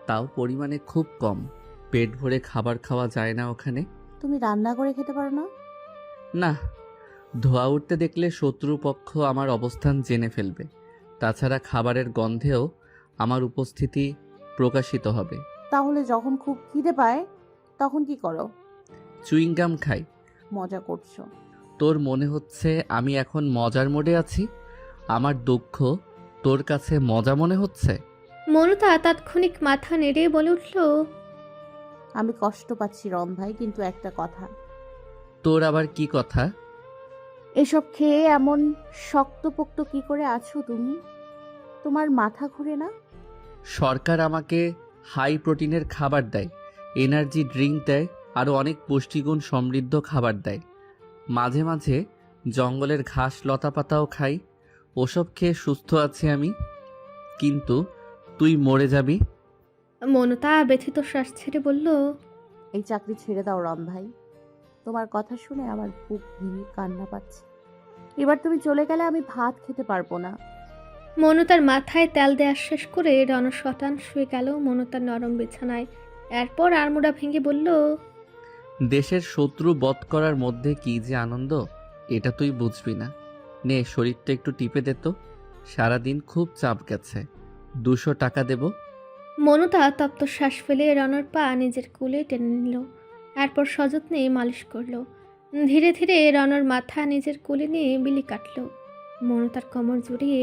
তাও পরিমাণে খুব কম। পেট ভরে খাবার খাওয়া যায় না ওখানে। তুমি রান্না করে খেতে পারো না? না, ধোয়া উঠতে দেখলে শত্রুপক্ষ আমার অবস্থান জেনে ফেলবে। তাছাড়া খাবারের গন্ধেও আমার উপস্থিতি প্রকাশিত হবে। তাহলে যখন খুব খিদে পায় তখন কি করো? চুইংগাম খাই। মজা করছো? তোর মনে হচ্ছে আমি এখন মজার মোডে আছি? আমার দুঃখ তোর কাছে মজা মনে হচ্ছে? মনতা তাৎক্ষণিক মাথা নেড়ে বলে উঠল, আমি কষ্ট পাচ্ছি রন ভাই, কিন্তু একটা কথা। তোর আবার কি কথা? এসব খেয়ে এমন শক্তপোক্ত কি করে আছো তুমি? তোমার মাথা ঘুরে না? সরকার আমাকে হাই প্রোটিনের খাবার দেয়, এনার্জি ড্রিঙ্ক দেয়, আরও অনেক পুষ্টিগুণ সমৃদ্ধ খাবার দেয়। মাঝে মাঝে জঙ্গলের ঘাস লতাপাতাও খাই। ওসব খেয়ে সুস্থ আছি আমি। কিন্তু তুই মরে যাবি। মনতা ব্যথিত শ্বাস ছেড়ে বলল, এই চাকরি ছেড়ে দাও রন ভাই। তোমার কথা শুনে আমার বুক ভেঙে কান্না পাচ্ছে। এবার তুমি চলে গেলে আমি ভাত খেতে পারবো না। মনতার মাথায় তেল দেওয়া শেষ করে রণ শতান শুয়ে গেল মনতার নরম বিছানায়। এরপর আড়মোড়া ভেঙে বলল, দেশের শত্রু বধ করার মধ্যে কি যে আনন্দ, এটা তুই বুঝবি না। নে, শরীরটা একটু টিপে দে তো। সারাদিন খুব চাপ গেছে। 200 টাকা দেব। মনতা তপ্ত শ্বাস ফেলে রণর পা নিজের কোলে টেনে নিল। এরপর সযত্নে মালিশ করল। ধীরে ধীরে রণর মাথা নিজের কোলে নিয়ে বিলি কাটল। মনতার কোমর জড়িয়ে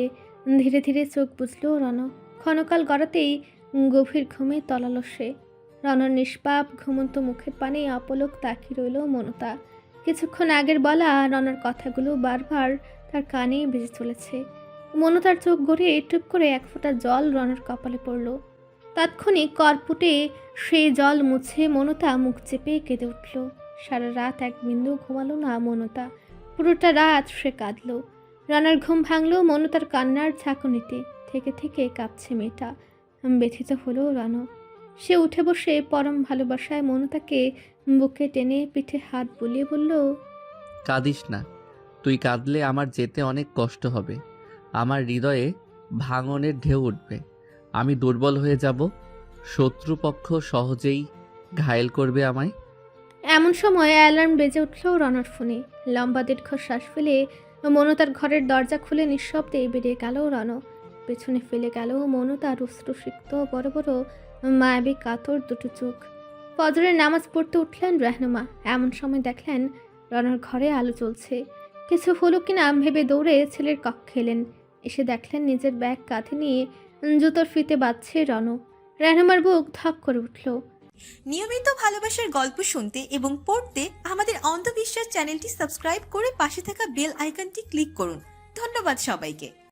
ধীরে ধীরে চোখ বুঝল রণ। ক্ষণকাল গড়াতেই গভীর ঘুমে তলালো সে। রণর নিষ্পাপ ঘুমন্ত মুখের পানে অপলক তাকিয়ে রইল মনতা। কিছুক্ষণ আগের বলা রণর কথাগুলো বারবার তার কানে বেজে চলেছে। মনতার চোখ গড়িয়ে টুপ করে এক ফোঁটা জল রণর কপালে পড়ল। তাৎক্ষণিক কর্পুটে সেই জল মুছে মনতা মুখ চেপে কেঁদে উঠল। সারা রাত এক বিন্দু ঘুমালো না মনতা। পুরোটা রাত সে কাঁদল। রানার ঘুম ভাঙল মনতার কান্নার ঝাঁকুনিতে। থেকে থেকে কাঁপছে মেয়েটা। ব্যথিত হলো রানু। সে উঠে বসে পরম ভালোবাসায় মনতাকে বুকে টেনে পিঠে হাত বুলিয়ে বলল, কাঁদিস না, তুই কাঁদলে আমার যেতে অনেক কষ্ট হবে। আমার হৃদয়ে ভাঙনের ঢেউ উঠবে, আমি দুর্বল হয়ে যাব, শত্রুপক্ষ সহজেই ঘায়েল করবে আমায়। এমন সময় অ্যালার্ম বেজে উঠল রনর ফোনে। লম্বা দীর্ঘ শ্বাস ফেলে মনতার ঘরের দরজা খুলে নিঃশব্দে বেরিয়ে গেল রন। পেছনে ফেলে গেল মনতার অশ্রুসিক্ত বড় বড় মায়াবী কাতর দুটো চোখ। ফজরের নামাজ পড়তে উঠলেন রেহনুমা। এমন সময় দেখলেন রনর ঘরে আলো জ্বলছে। কিছু হলো কিনা ভেবে দৌড়ে ছেলের কক্ষে এলেন। এসে দেখলেন নিজের ব্যাগ কাঁধে নিয়ে জুতোর ফিতে বাঁধছে রন। রেহনুমার বুক ধক করে উঠল। নিয়মিত ভালোবাসার গল্প শুনতে এবং পড়তে আমাদের অন্ধবিশ্বাস চ্যানেলটি সাবস্ক্রাইব করে পাশে থাকা বেল আইকনটি ক্লিক করুন। ধন্যবাদ সবাইকে।